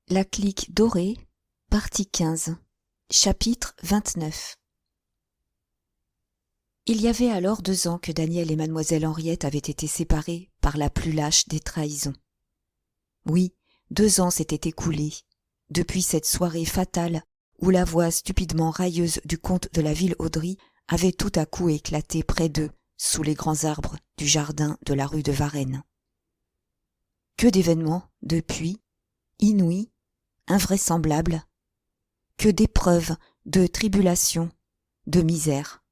La clique dorée, partie 15, chapitre 29. Il y avait alors 2 ans que Daniel et mademoiselle Henriette avaient été séparés par la plus lâche des trahisons. Oui, 2 ans s'étaient écoulés, depuis cette soirée fatale où la voix stupidement railleuse du comte de la Ville-Audry avait tout à coup éclaté près d'eux, sous les grands arbres du jardin de la rue de Varennes. Que d'événements, depuis, inouïs, invraisemblables, que d'épreuves, de tribulations, de misères.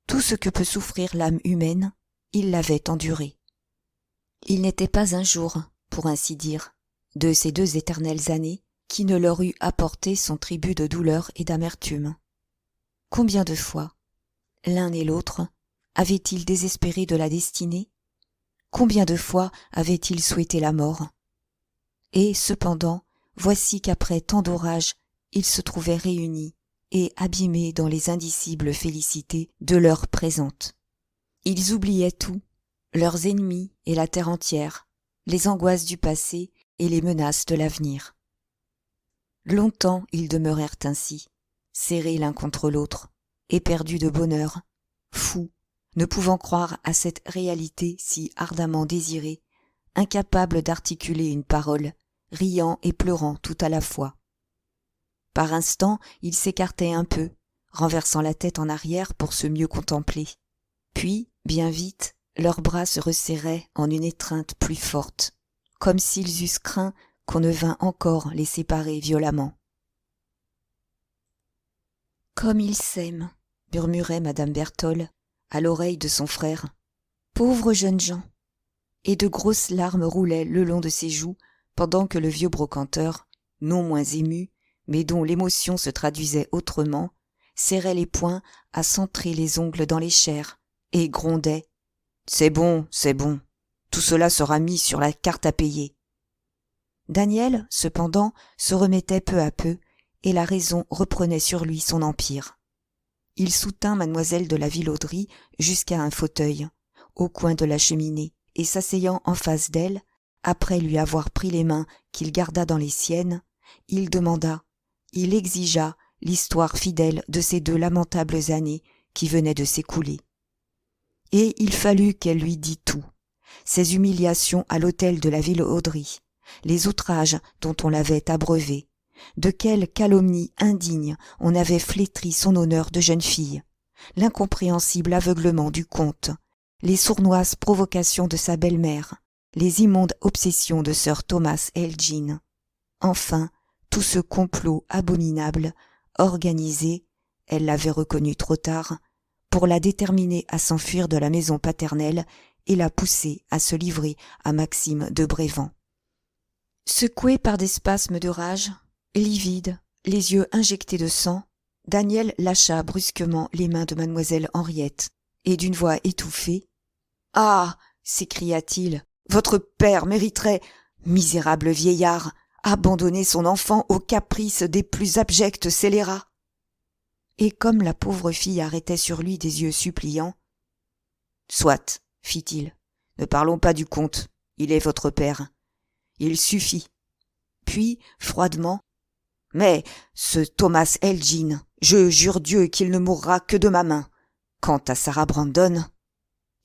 Tout ce que peut souffrir l'âme humaine, il l'avait enduré. Il n'était pas un jour, pour ainsi dire, de ces 2 éternelles années qui ne leur eût apporté son tribut de douleur et d'amertume. Combien de fois, l'un et l'autre, avaient-ils désespéré de la destinée? Combien de fois avaient-ils souhaité la mort? Et cependant, voici qu'après tant d'orages, ils se trouvaient réunis et abîmés dans les indicibles félicités de l'heure présente. Ils oubliaient tout, leurs ennemis et la terre entière, les angoisses du passé et les menaces de l'avenir. Longtemps ils demeurèrent ainsi, serrés l'un contre l'autre, éperdus de bonheur, fous, ne pouvant croire à cette réalité si ardemment désirée, incapables d'articuler une parole, riant et pleurant tout à la fois. Par instants, ils s'écartaient un peu, renversant la tête en arrière pour se mieux contempler. Puis, bien vite, leurs bras se resserraient en une étreinte plus forte, comme s'ils eussent craint qu'on ne vînt encore les séparer violemment. « Comme ils s'aiment !» murmurait madame Berthold à l'oreille de son frère. « Pauvres jeunes gens !» Et de grosses larmes roulaient le long de ses joues pendant que le vieux brocanteur, non moins ému, mais dont l'émotion se traduisait autrement, serrait les poings à centrer les ongles dans les chairs et grondait « C'est bon, tout cela sera mis sur la carte à payer. » Daniel, cependant, se remettait peu à peu et la raison reprenait sur lui son empire. Il soutint mademoiselle de la Ville-Audry jusqu'à un fauteuil, au coin de la cheminée, et s'asseyant en face d'elle, après lui avoir pris les mains qu'il garda dans les siennes, il demanda, il exigea l'histoire fidèle de ces 2 lamentables années qui venaient de s'écouler. Et il fallut qu'elle lui dît tout, ses humiliations à l'hôtel de la Ville-Audry, les outrages dont on l'avait abreuvé, de quelle calomnie indigne on avait flétri son honneur de jeune fille, l'incompréhensible aveuglement du comte, les sournoises provocations de sa belle-mère, les immondes obsessions de sir Thomas Elgin. Enfin, tout ce complot abominable, organisé, elle l'avait reconnu trop tard, pour la déterminer à s'enfuir de la maison paternelle et la pousser à se livrer à Maxime de Brévand. Secoué par des spasmes de rage, livide, les yeux injectés de sang, Daniel lâcha brusquement les mains de mademoiselle Henriette, et d'une voix étouffée, « Ah !» s'écria-t-il, « votre père mériterait, misérable vieillard, abandonner son enfant aux caprices des plus abjects scélérats. » Et comme la pauvre fille arrêtait sur lui des yeux suppliants, « Soit, fit-il, ne parlons pas du comte, il est votre père. Il suffit. » Puis, froidement, « Mais ce Thomas Elgin, je jure Dieu qu'il ne mourra que de ma main. Quant à Sarah Brandon... »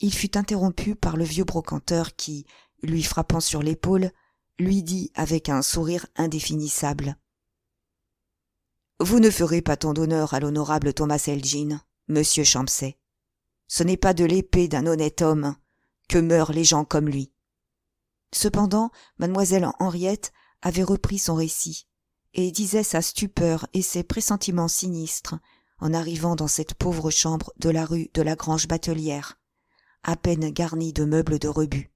Il fut interrompu par le vieux brocanteur qui, lui frappant sur l'épaule, lui dit avec un sourire indéfinissable. « Vous ne ferez pas tant d'honneur à l'honorable Thomas Elgin, monsieur Champsay. Ce n'est pas de l'épée d'un honnête homme que meurent les gens comme lui. » Cependant, mademoiselle Henriette avait repris son récit et disait sa stupeur et ses pressentiments sinistres en arrivant dans cette pauvre chambre de la rue de la Grange-Batelière, à peine garnie de meubles de rebut.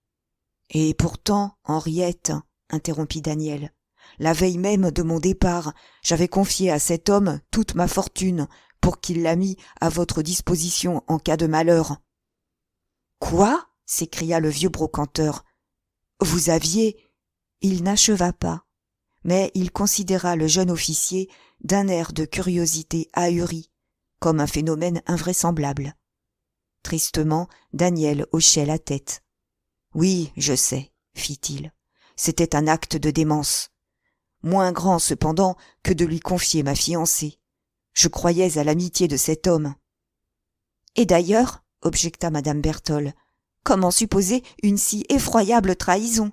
« Et pourtant, Henriette, interrompit Daniel, la veille même de mon départ, j'avais confié à cet homme toute ma fortune pour qu'il la mît à votre disposition en cas de malheur. »« Quoi ?» s'écria le vieux brocanteur. « Vous aviez... » Il n'acheva pas, mais il considéra le jeune officier d'un air de curiosité ahurie, comme un phénomène invraisemblable. Tristement, Daniel hochait la tête. « Oui, je sais, fit-il. C'était un acte de démence. moins grand cependant que de lui confier ma fiancée. Je croyais à l'amitié de cet homme. Et d'ailleurs, objecta madame Berthold, comment supposer une si effroyable trahison?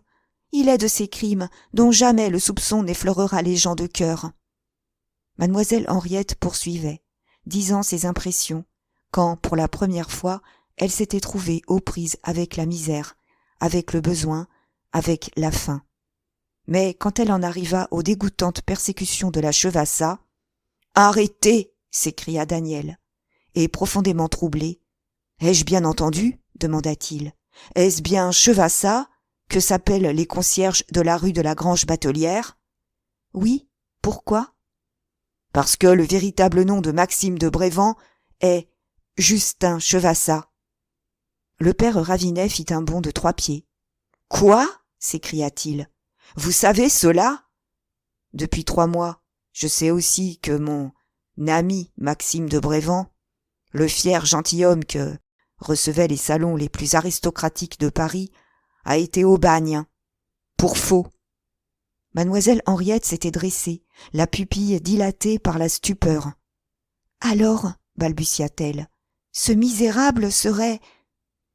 Il est de ces crimes dont jamais le soupçon n'effleurera les gens de cœur. Mademoiselle Henriette poursuivait, disant ses impressions, quand, pour la première fois, elle s'était trouvée aux prises avec la misère, avec le besoin, avec la faim. Mais quand elle en arriva aux dégoûtantes persécutions de la Chevassa, « Arrêtez !» s'écria Daniel, et profondément troublé. « Ai-je bien entendu ?» demanda-t-il. « Est-ce bien Chevassa que s'appellent les concierges de la rue de la Grange-Batelière ?»« Oui, pourquoi ?»« Parce que le véritable nom de Maxime de Brévent est Justin Chevassa. » Le père Ravinet fit un bond de 3 pieds. « Quoi ?» s'écria-t-il. « Vous savez cela ?»« Depuis 3 mois, je sais aussi que mon ami Maxime de Brévent, le fier gentilhomme que recevait les salons les plus aristocratiques de Paris, a été au bagne. Pour faux. » Mademoiselle Henriette s'était dressée, la pupille dilatée par la stupeur. « Alors, balbutia-t-elle, ce misérable serait... »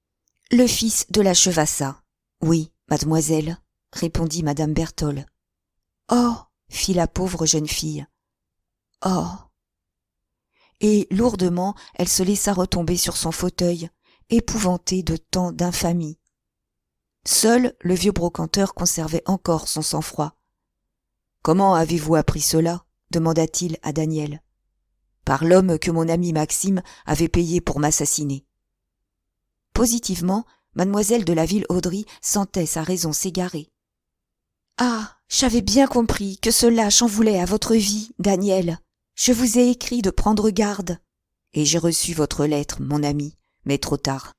« Le fils de la Chevassa. »« Oui, mademoiselle, » répondit madame Berthold. « Oh » fit la pauvre jeune fille. « Oh » Et lourdement, elle se laissa retomber sur son fauteuil, épouvantée de tant d'infamie. Seul le vieux brocanteur conservait encore son sang-froid. « Comment avez-vous appris cela ?» demanda-t-il à Daniel. « Par l'homme que mon ami Maxime avait payé pour m'assassiner. » Positivement, mademoiselle de la Ville-Audry sentait sa raison s'égarer. « Ah, j'avais bien compris que ce lâche en voulait à votre vie, Daniel. Je vous ai écrit de prendre garde. Et j'ai reçu votre lettre, mon ami, mais trop tard.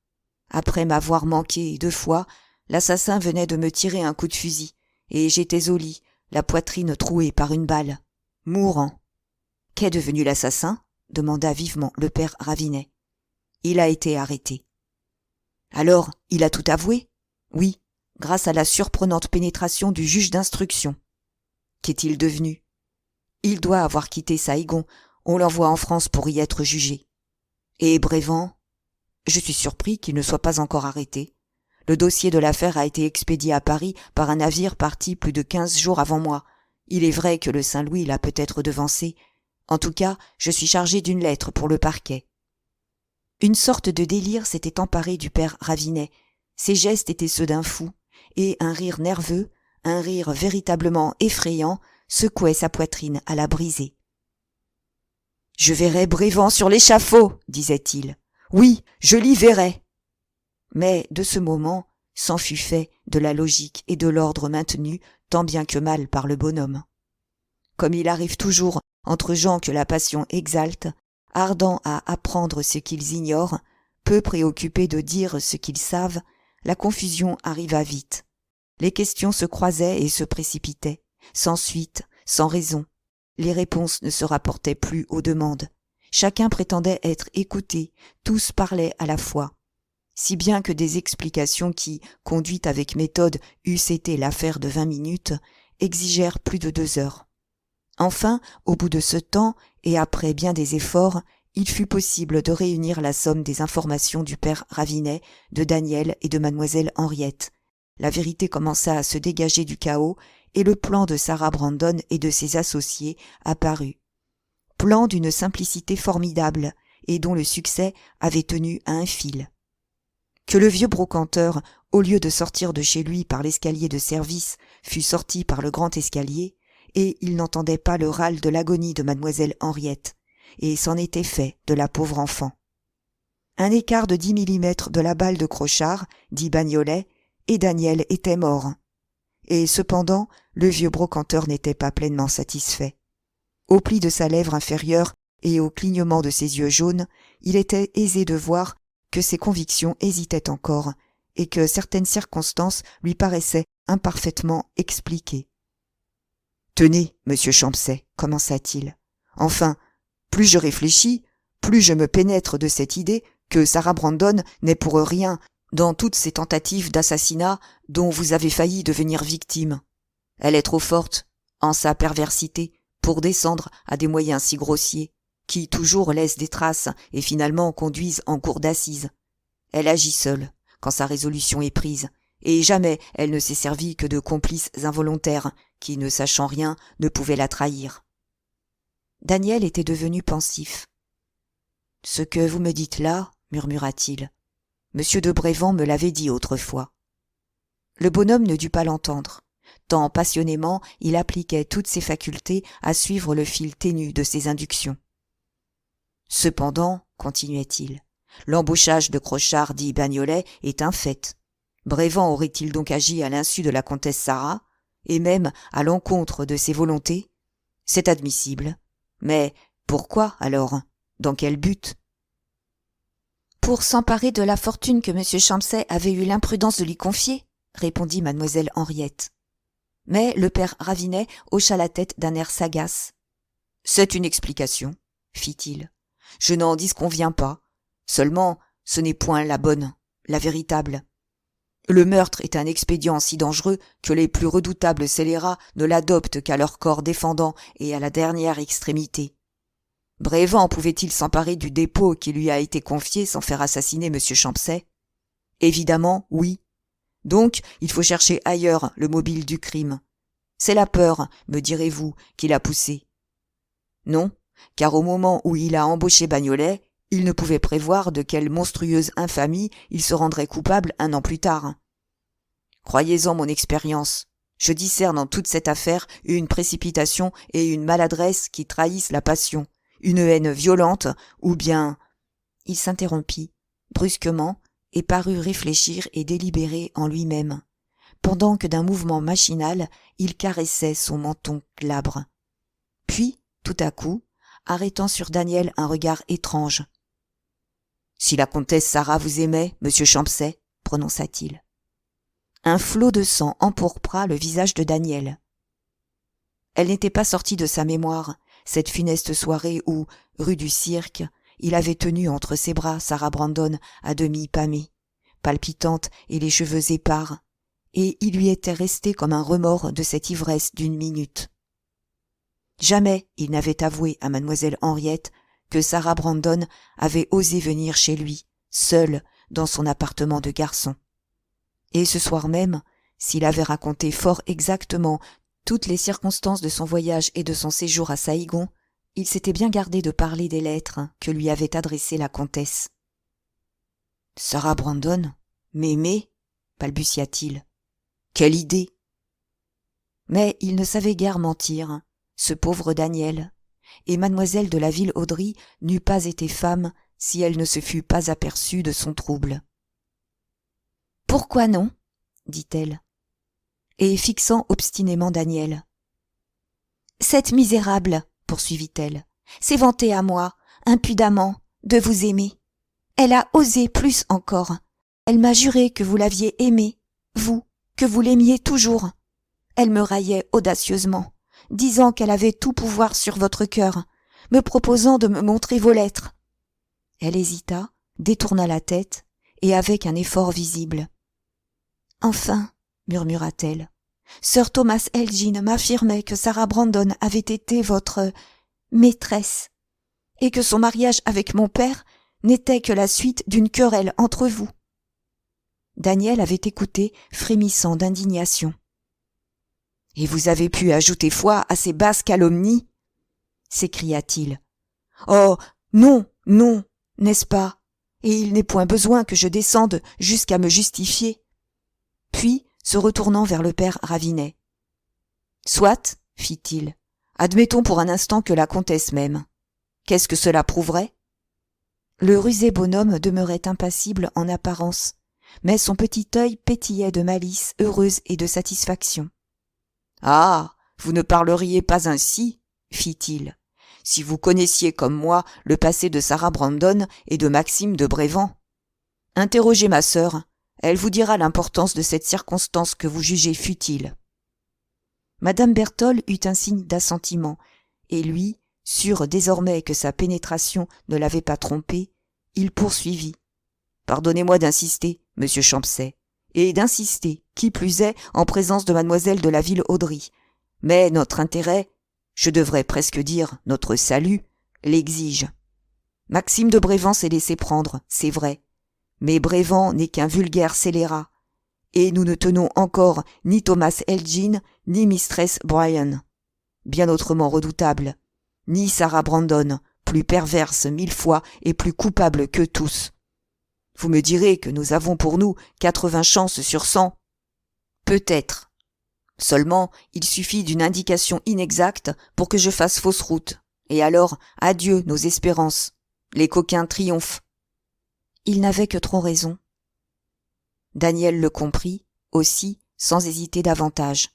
Après m'avoir manqué 2 fois, l'assassin venait de me tirer un coup de fusil, et j'étais au lit, la poitrine trouée par une balle, mourant. »« Qu'est devenu l'assassin ?» demanda vivement le père Ravinet. « Il a été arrêté. » « Alors, il a tout avoué ? » ?»« Oui, grâce à la surprenante pénétration du juge d'instruction. »« Qu'est-il devenu ? » ?»« Il doit avoir quitté Saïgon. On l'envoie en France pour y être jugé. »« Et Brévent ? » ?»« Je suis surpris qu'il ne soit pas encore arrêté. Le dossier de l'affaire a été expédié à Paris par un navire parti plus de 15 jours avant moi. Il est vrai que le Saint-Louis l'a peut-être devancé. En tout cas, je suis chargé d'une lettre pour le parquet. » Une sorte de délire s'était emparé du père Ravinet. Ses gestes étaient ceux d'un fou, et un rire nerveux, un rire véritablement effrayant, secouait sa poitrine à la briser. « Je verrai Brévent sur l'échafaud, disait-il. Oui, je l'y verrai. » Mais de ce moment, s'en fut fait de la logique et de l'ordre maintenu tant bien que mal par le bonhomme. Comme il arrive toujours entre gens que la passion exalte, ardents à apprendre ce qu'ils ignorent, peu préoccupés de dire ce qu'ils savent, la confusion arriva vite. Les questions se croisaient et se précipitaient, sans suite, sans raison. Les réponses ne se rapportaient plus aux demandes. Chacun prétendait être écouté, tous parlaient à la fois. Si bien que des explications qui, conduites avec méthode, eussent été l'affaire de 20 minutes, exigèrent plus de 2 heures. Enfin, au bout de ce temps, et après bien des efforts, il fut possible de réunir la somme des informations du père Ravinet, de Daniel et de mademoiselle Henriette. La vérité commença à se dégager du chaos, et le plan de Sarah Brandon et de ses associés apparut. Plan d'une simplicité formidable, et dont le succès avait tenu à un fil. Que le vieux brocanteur, au lieu de sortir de chez lui par l'escalier de service, fût sorti par le grand escalier, et il n'entendait pas le râle de l'agonie de mademoiselle Henriette, et c'en était fait de la pauvre enfant. Un écart de 10 millimètres de la balle de Crochard, dit Bagnolet, et Daniel était mort. Et cependant, le vieux brocanteur n'était pas pleinement satisfait. Au pli de sa lèvre inférieure et au clignement de ses yeux jaunes, il était aisé de voir que ses convictions hésitaient encore, et que certaines circonstances lui paraissaient imparfaitement expliquées. « Tenez, monsieur Champcet, commença-t-il. Enfin, plus je réfléchis, plus je me pénètre de cette idée que Sarah Brandon n'est pour rien dans toutes ces tentatives d'assassinat dont vous avez failli devenir victime. Elle est trop forte, en sa perversité, pour descendre à des moyens si grossiers, qui toujours laissent des traces et finalement conduisent en cour d'assises. Elle agit seule, quand sa résolution est prise, et jamais elle ne s'est servie que de complices involontaires, qui, ne sachant rien, ne pouvaient la trahir. Daniel était devenu pensif. « Ce que vous me dites là, murmura-t-il, Monsieur de Brévand me l'avait dit autrefois. » Le bonhomme ne dut pas l'entendre, tant passionnément il appliquait toutes ses facultés à suivre le fil ténu de ses inductions. « Cependant, continuait-il, l'embauchage de Crochard dit Bagnolet est un fait. Brévand aurait-il donc agi à l'insu de la comtesse Sarah, et même à l'encontre de ses volontés? C'est admissible. Mais pourquoi, alors? Dans quel but? Pour s'emparer de la fortune que M. Champset avait eu l'imprudence de lui confier, répondit mademoiselle Henriette. Mais le père Ravinet hocha la tête d'un air sagace. C'est une explication, fit-il. Je n'en disconviens pas. Seulement, ce n'est point la bonne, la véritable. Le meurtre est un expédient si dangereux que les plus redoutables scélérats ne l'adoptent qu'à leur corps défendant et à la dernière extrémité. Brévand pouvait-il s'emparer du dépôt qui lui a été confié sans faire assassiner M. Champset? Évidemment, oui. Donc, il faut chercher ailleurs le mobile du crime. C'est la peur, me direz-vous, qui l'a poussé. Non, car au moment où il a embauché Bagnolet, il ne pouvait prévoir de quelle monstrueuse infamie il se rendrait coupable un an plus tard. Croyez-en mon expérience, je discerne en toute cette affaire une précipitation et une maladresse qui trahissent la passion, une haine violente, ou bien... Il s'interrompit, brusquement, et parut réfléchir et délibérer en lui-même, pendant que d'un mouvement machinal, il caressait son menton glabre. Puis, tout à coup, arrêtant sur Daniel un regard étrange. « Si la comtesse Sarah vous aimait, monsieur Champset, prononça-t-il. » Un flot de sang empourpra le visage de Daniel. Elle n'était pas sortie de sa mémoire, cette funeste soirée où, rue du Cirque, il avait tenu entre ses bras Sarah Brandon à demi pâmée, palpitante et les cheveux épars, et il lui était resté comme un remords de cette ivresse d'une minute. Jamais il n'avait avoué à mademoiselle Henriette que Sarah Brandon avait osé venir chez lui, seule, dans son appartement de garçon. Et ce soir même, s'il avait raconté fort exactement toutes les circonstances de son voyage et de son séjour à Saïgon, il s'était bien gardé de parler des lettres que lui avait adressées la comtesse. « Sarah Brandon, m'aimer ?» balbutia-t-il. « Quelle idée !» Mais il ne savait guère mentir, ce pauvre Daniel, et mademoiselle de la Ville-Audry n'eût pas été femme si elle ne se fût pas aperçue de son trouble. « Pourquoi non ?» dit-elle, et fixant obstinément Daniel. « Cette misérable, poursuivit-elle, s'est vantée à moi, impudemment, de vous aimer. Elle a osé plus encore. Elle m'a juré que vous l'aviez aimée, vous, que vous l'aimiez toujours. Elle me raillait audacieusement, disant qu'elle avait tout pouvoir sur votre cœur, me proposant de me montrer vos lettres. » Elle hésita, détourna la tête, et avec un effort visible. « Enfin, murmura-t-elle, Sir Thomas Elgin m'affirmait que Sarah Brandon avait été votre maîtresse, et que son mariage avec mon père n'était que la suite d'une querelle entre vous. » Daniel avait écouté, frémissant d'indignation. « Et vous avez pu ajouter foi à ces basses calomnies ?» s'écria-t-il. « Oh, non, non, n'est-ce pas? Et il n'est point besoin que je descende jusqu'à me justifier. » Puis, se retournant vers le père Ravinet. « Soit, fit-il, admettons pour un instant que la comtesse m'aime. Qu'est-ce que cela prouverait ?» Le rusé bonhomme demeurait impassible en apparence, mais son petit œil pétillait de malice heureuse et de satisfaction. « Ah, vous ne parleriez pas ainsi, fit-il, si vous connaissiez comme moi le passé de Sarah Brandon et de Maxime de Brévand. Interrogez ma sœur, elle vous dira l'importance de cette circonstance que vous jugez futile. » Madame Berthold eut un signe d'assentiment, et lui, sûr désormais que sa pénétration ne l'avait pas trompé, il poursuivit. « Pardonnez-moi d'insister, monsieur Champset, et d'insister, qui plus est, en présence de mademoiselle de la Ville-Audry. Mais notre intérêt, je devrais presque dire notre salut, l'exige. Maxime de Brévan s'est laissé prendre, c'est vrai, mais Brévan n'est qu'un vulgaire scélérat, et nous ne tenons encore ni Thomas Elgin, ni Mistress Bryan, bien autrement redoutable, ni Sarah Brandon, plus perverse 1000 fois et plus coupable que tous. Vous me direz que nous avons pour nous 80 chances sur 100. Peut-être. Seulement, il suffit d'une indication inexacte pour que je fasse fausse route. Et alors, adieu nos espérances. Les coquins triomphent. Il n'avait que trop raison. Daniel le comprit, aussi, sans hésiter davantage.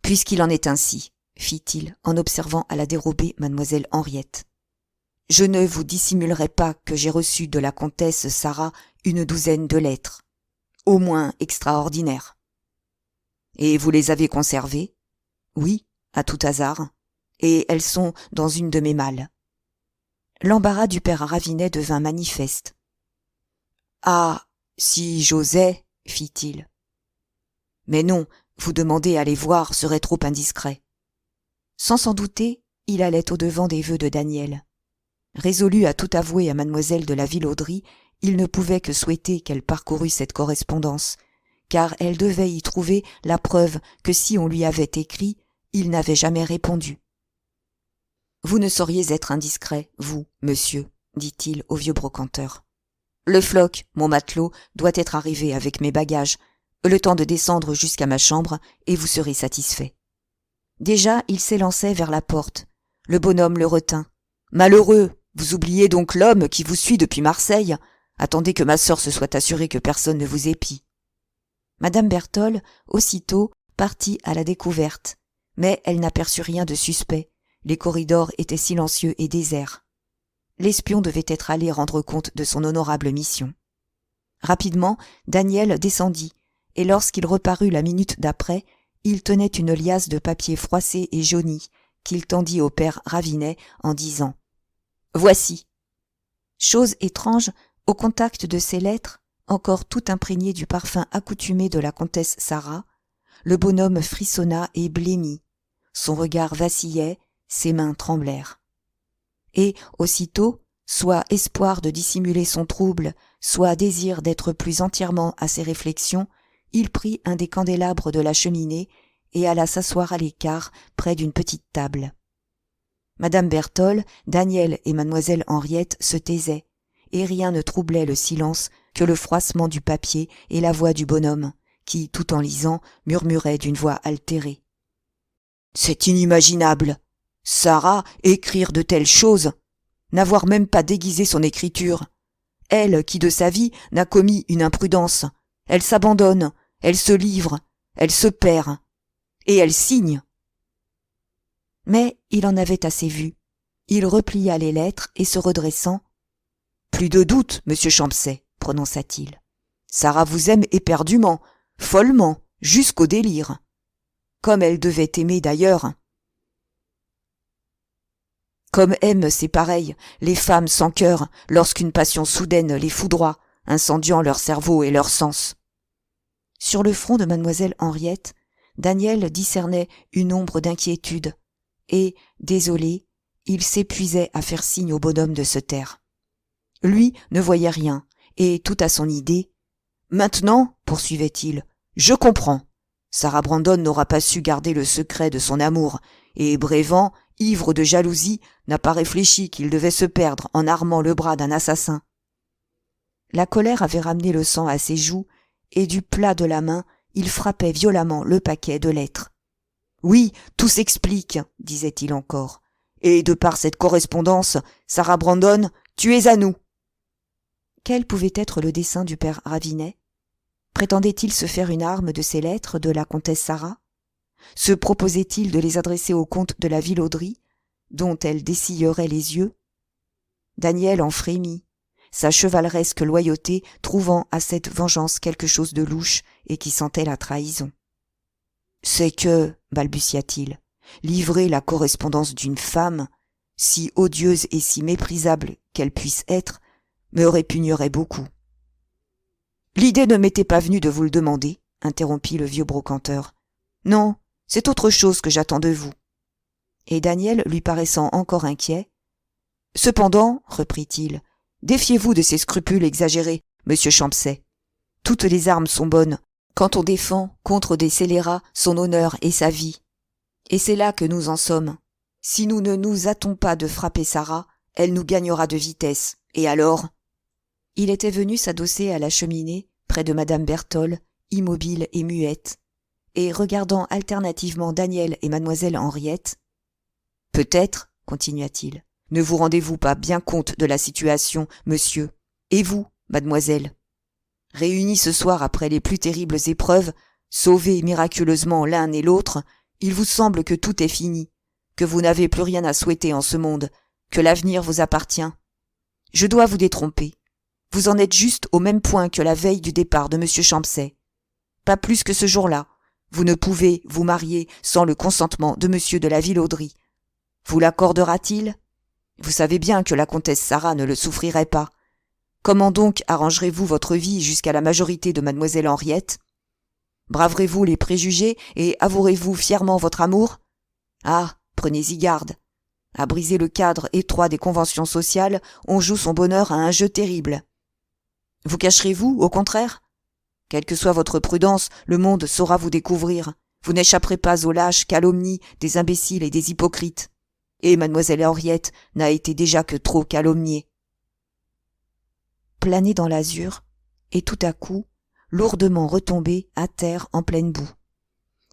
Puisqu'il en est ainsi, fit-il en observant à la dérobée mademoiselle Henriette. Je ne vous dissimulerai pas que j'ai reçu de la comtesse Sarah une douzaine de lettres, au moins extraordinaires. Et vous les avez conservées? Oui, à tout hasard, et elles sont dans une de mes malles. L'embarras du père Ravinet devint manifeste. Ah, si j'osais, fit-il. Mais non, vous demander à les voir serait trop indiscret. Sans s'en douter, il allait au-devant des vœux de Daniel. Résolu à tout avouer à mademoiselle de la Vilhaudry, il ne pouvait que souhaiter qu'elle parcourût cette correspondance, car elle devait y trouver la preuve que si on lui avait écrit, il n'avait jamais répondu. « Vous ne sauriez être indiscret, vous, monsieur, dit-il au vieux brocanteur. Le floc, mon matelot, doit être arrivé avec mes bagages, le temps de descendre jusqu'à ma chambre, et vous serez satisfait. » Déjà, il s'élançait vers la porte. Le bonhomme le retint. « Malheureux, vous oubliez donc l'homme qui vous suit depuis Marseille. Attendez que ma sœur se soit assurée que personne ne vous épie. » Madame Berthold, aussitôt, partit à la découverte, mais elle n'aperçut rien de suspect. Les corridors étaient silencieux et déserts. L'espion devait être allé rendre compte de son honorable mission. Rapidement, Daniel descendit, et lorsqu'il reparut la minute d'après, il tenait une liasse de papier froissé et jauni, qu'il tendit au père Ravinet en disant « Voici !» Chose étrange, au contact de ces lettres, encore tout imprégnées du parfum accoutumé de la comtesse Sarah, le bonhomme frissonna et blêmit, son regard vacillait, ses mains tremblèrent. Et, aussitôt, soit espoir de dissimuler son trouble, soit désir d'être plus entièrement à ses réflexions, il prit un des candélabres de la cheminée et alla s'asseoir à l'écart près d'une petite table. Madame Berthold, Daniel et mademoiselle Henriette se taisaient, et rien ne troublait le silence que le froissement du papier et la voix du bonhomme, qui, tout en lisant, murmurait d'une voix altérée. « C'est inimaginable! Sarah écrire de telles choses! N'avoir même pas déguisé son écriture! Elle qui de sa vie n'a commis une imprudence! Elle s'abandonne, elle se livre, elle se perd, et elle signe! » Mais il en avait assez vu. Il replia les lettres et se redressant, « Plus de doute, monsieur Champcet, prononça-t-il. Sarah vous aime éperdument, follement, jusqu'au délire. Comme elle devait aimer d'ailleurs. Comme aiment ces pareilles, les femmes sans cœur, lorsqu'une passion soudaine les foudroie, incendiant leur cerveau et leur sens. » Sur le front de mademoiselle Henriette, Daniel discernait une ombre d'inquiétude, et, désolé, il s'épuisait à faire signe au bonhomme de se taire. Lui ne voyait rien, et tout à son idée. « Maintenant, poursuivait-il, je comprends. Sarah Brandon n'aura pas su garder le secret de son amour, et Brévan, ivre de jalousie, n'a pas réfléchi qu'il devait se perdre en armant le bras d'un assassin. » La colère avait ramené le sang à ses joues, et du plat de la main, il frappait violemment le paquet de lettres. « Oui, tout s'explique, disait-il encore. Et de par cette correspondance, Sarah Brandon, tu es à nous. » Quel pouvait être le dessein du père Ravinet? Prétendait-il se faire une arme de ces lettres de la comtesse Sarah? Se proposait-il de les adresser au comte de la Vilhaudry, dont elle dessillerait les yeux? Daniel en frémit, sa chevaleresque loyauté trouvant à cette vengeance quelque chose de louche et qui sentait la trahison. « C'est que, balbutia-t-il, livrer la correspondance d'une femme, si odieuse et si méprisable qu'elle puisse être, me répugnerait beaucoup. »« L'idée ne m'était pas venue de vous le demander, interrompit le vieux brocanteur. Non, C'est autre chose que j'attends de vous. » Et Daniel, lui paraissant encore inquiet, « Cependant, reprit-il, défiez-vous de ces scrupules exagérés, monsieur Champsay. Toutes les armes sont bonnes quand on défend contre des scélérats son honneur et sa vie. Et c'est là que nous en sommes. Si nous ne nous hâtons pas de frapper Sarah, elle nous gagnera de vitesse. Et alors ?» Il était venu s'adosser à la cheminée, près de madame Berthold, immobile et muette, et regardant alternativement Daniel et mademoiselle Henriette. « Peut-être, continua-t-il, ne vous rendez-vous pas bien compte de la situation, monsieur, et vous, mademoiselle. Réunis ce soir après les plus terribles épreuves, sauvés miraculeusement l'un et l'autre, il vous semble que tout est fini, que vous n'avez plus rien à souhaiter en ce monde, que l'avenir vous appartient. Je dois vous détromper. Vous en êtes juste au même point que la veille du départ de monsieur Champsay. Pas plus que ce jour-là. Vous ne pouvez vous marier sans le consentement de monsieur de la Villauderie. Vous l'accordera-t-il ? Vous savez bien que la comtesse Sarah ne le souffrirait pas. Comment donc arrangerez-vous votre vie jusqu'à la majorité de mademoiselle Henriette ? Braverez-vous les préjugés et avouerez-vous fièrement votre amour ? Ah, prenez-y garde. À briser le cadre étroit des conventions sociales, on joue son bonheur à un jeu terrible. Vous cacherez-vous, au contraire ? Quelle que soit votre prudence, le monde saura vous découvrir. Vous n'échapperez pas aux lâches calomnies des imbéciles et des hypocrites. Et mademoiselle Henriette n'a été déjà que trop calomniée. Planer dans l'azur, et tout à coup, lourdement retomber à terre en pleine boue.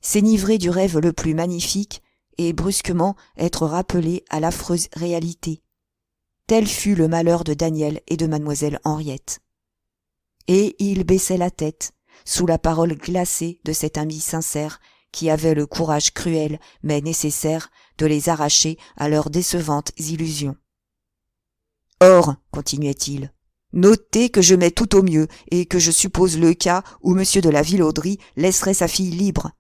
S'enivrer du rêve le plus magnifique, et brusquement être rappelé à l'affreuse réalité. Tel fut le malheur de Daniel et de mademoiselle Henriette. Et il baissait la tête, sous la parole glacée de cet ami sincère qui avait le courage cruel mais nécessaire de les arracher à leurs décevantes illusions. « Or, continuait-il, notez que je mets tout au mieux et que je suppose le cas où monsieur de la Villauderie laisserait sa fille libre.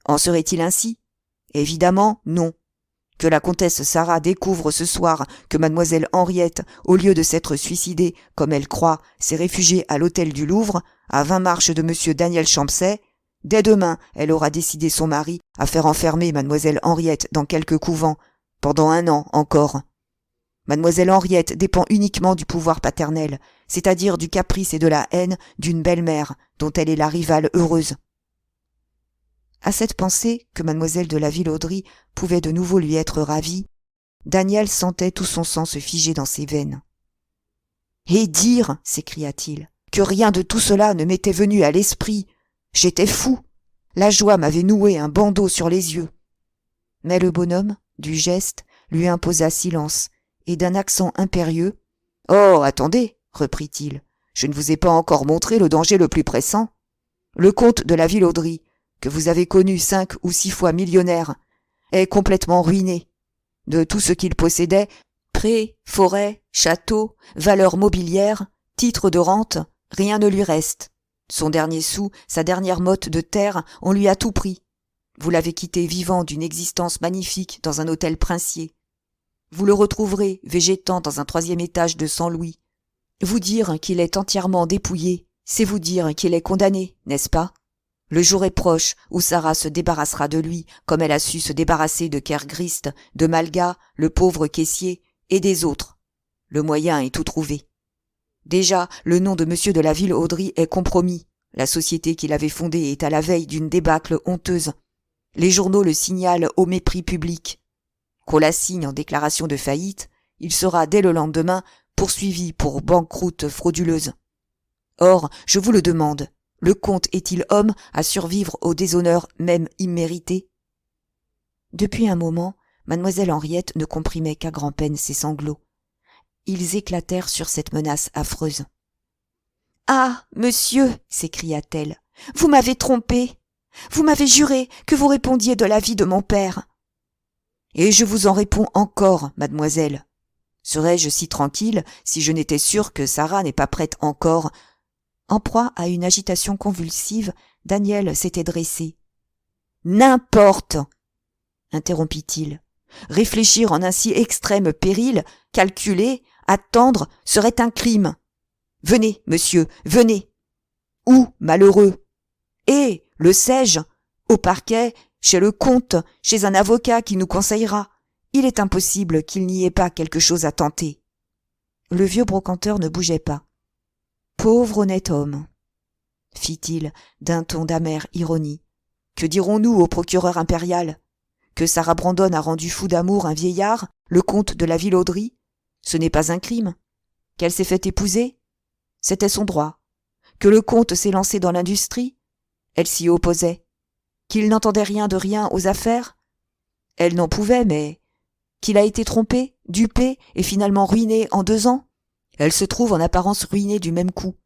En serait-il ainsi ? Évidemment, non. Que la comtesse Sarah découvre ce soir que mademoiselle Henriette, au lieu de s'être suicidée, comme elle croit, s'est réfugiée à l'hôtel du Louvre, à 20 marches de monsieur Daniel Champsay, dès demain, elle aura décidé son mari à faire enfermer mademoiselle Henriette dans quelque couvent, pendant 1 an encore. Mademoiselle Henriette dépend uniquement du pouvoir paternel, c'est-à-dire du caprice et de la haine d'une belle-mère dont elle est la rivale heureuse. » À cette pensée que mademoiselle de la Villauderie pouvait de nouveau lui être ravie, Daniel sentait tout son sang se figer dans ses veines. « Et dire, s'écria-t-il, que rien de tout cela ne m'était venu à l'esprit. J'étais fou. La joie m'avait noué un bandeau sur les yeux. » Mais le bonhomme, du geste, lui imposa silence, et d'un accent impérieux, « Oh, attendez, reprit-il, je ne vous ai pas encore montré le danger le plus pressant. Le comte de la Villauderie, que vous avez connu 5 ou 6 fois millionnaire, est complètement ruiné. De tout ce qu'il possédait, prés, forêts, châteaux, valeurs mobilières, titres de rente, rien ne lui reste. Son dernier sou, sa dernière motte de terre, on lui a tout pris. Vous l'avez quitté vivant d'une existence magnifique dans un hôtel princier. Vous le retrouverez végétant dans un 3e étage de 100 louis. Vous dire qu'il est entièrement dépouillé, c'est vous dire qu'il est condamné, n'est-ce pas ? Le jour est proche où Sarah se débarrassera de lui, comme elle a su se débarrasser de Kergrist, de Malga, le pauvre caissier, et des autres. Le moyen est tout trouvé. Déjà, le nom de monsieur de la Villauderie est compromis. La société qu'il avait fondée est à la veille d'une débâcle honteuse. Les journaux le signalent au mépris public. Qu'on la signe en déclaration de faillite, il sera dès le lendemain poursuivi pour banqueroute frauduleuse. Or, je vous le demande, le comte est-il homme à survivre au déshonneur même immérité ? Depuis un moment, mademoiselle Henriette ne comprimait qu'à grand-peine ses sanglots. Ils éclatèrent sur cette menace affreuse. « Ah, monsieur !» s'écria-t-elle. « Vous m'avez trompée. Vous m'avez juré que vous répondiez de la vie de mon père. »« Et je vous en réponds encore, mademoiselle. Serais-je si tranquille si je n'étais sûre que Sarah n'est pas prête encore ?» En proie à une agitation convulsive, Daniel s'était dressé. « N'importe !» interrompit-il. « Réfléchir en un si extrême péril, calculer, attendre, serait un crime. Venez, monsieur, venez. Où, malheureux? Et, le sais-je, au parquet, Chez le comte, chez un avocat qui nous conseillera. Il est impossible qu'il n'y ait pas quelque chose à tenter. » Le vieux brocanteur ne bougeait pas. « Pauvre honnête homme !» fit-il d'un ton d'amère ironie. « Que dirons-nous au procureur impérial ? Que Sarah Brandon a rendu fou d'amour un vieillard, le comte de la Ville-Audry ? Ce n'est pas un crime. Qu'elle s'est fait épouser ? C'était son droit. Que le comte s'est lancé dans l'industrie ? Elle s'y opposait. Qu'il n'entendait rien de rien aux affaires ? Elle n'en pouvait, mais... Qu'il a été trompé, dupé et finalement ruiné en 2 ans ? Elle se trouve en apparence ruinée du même coup.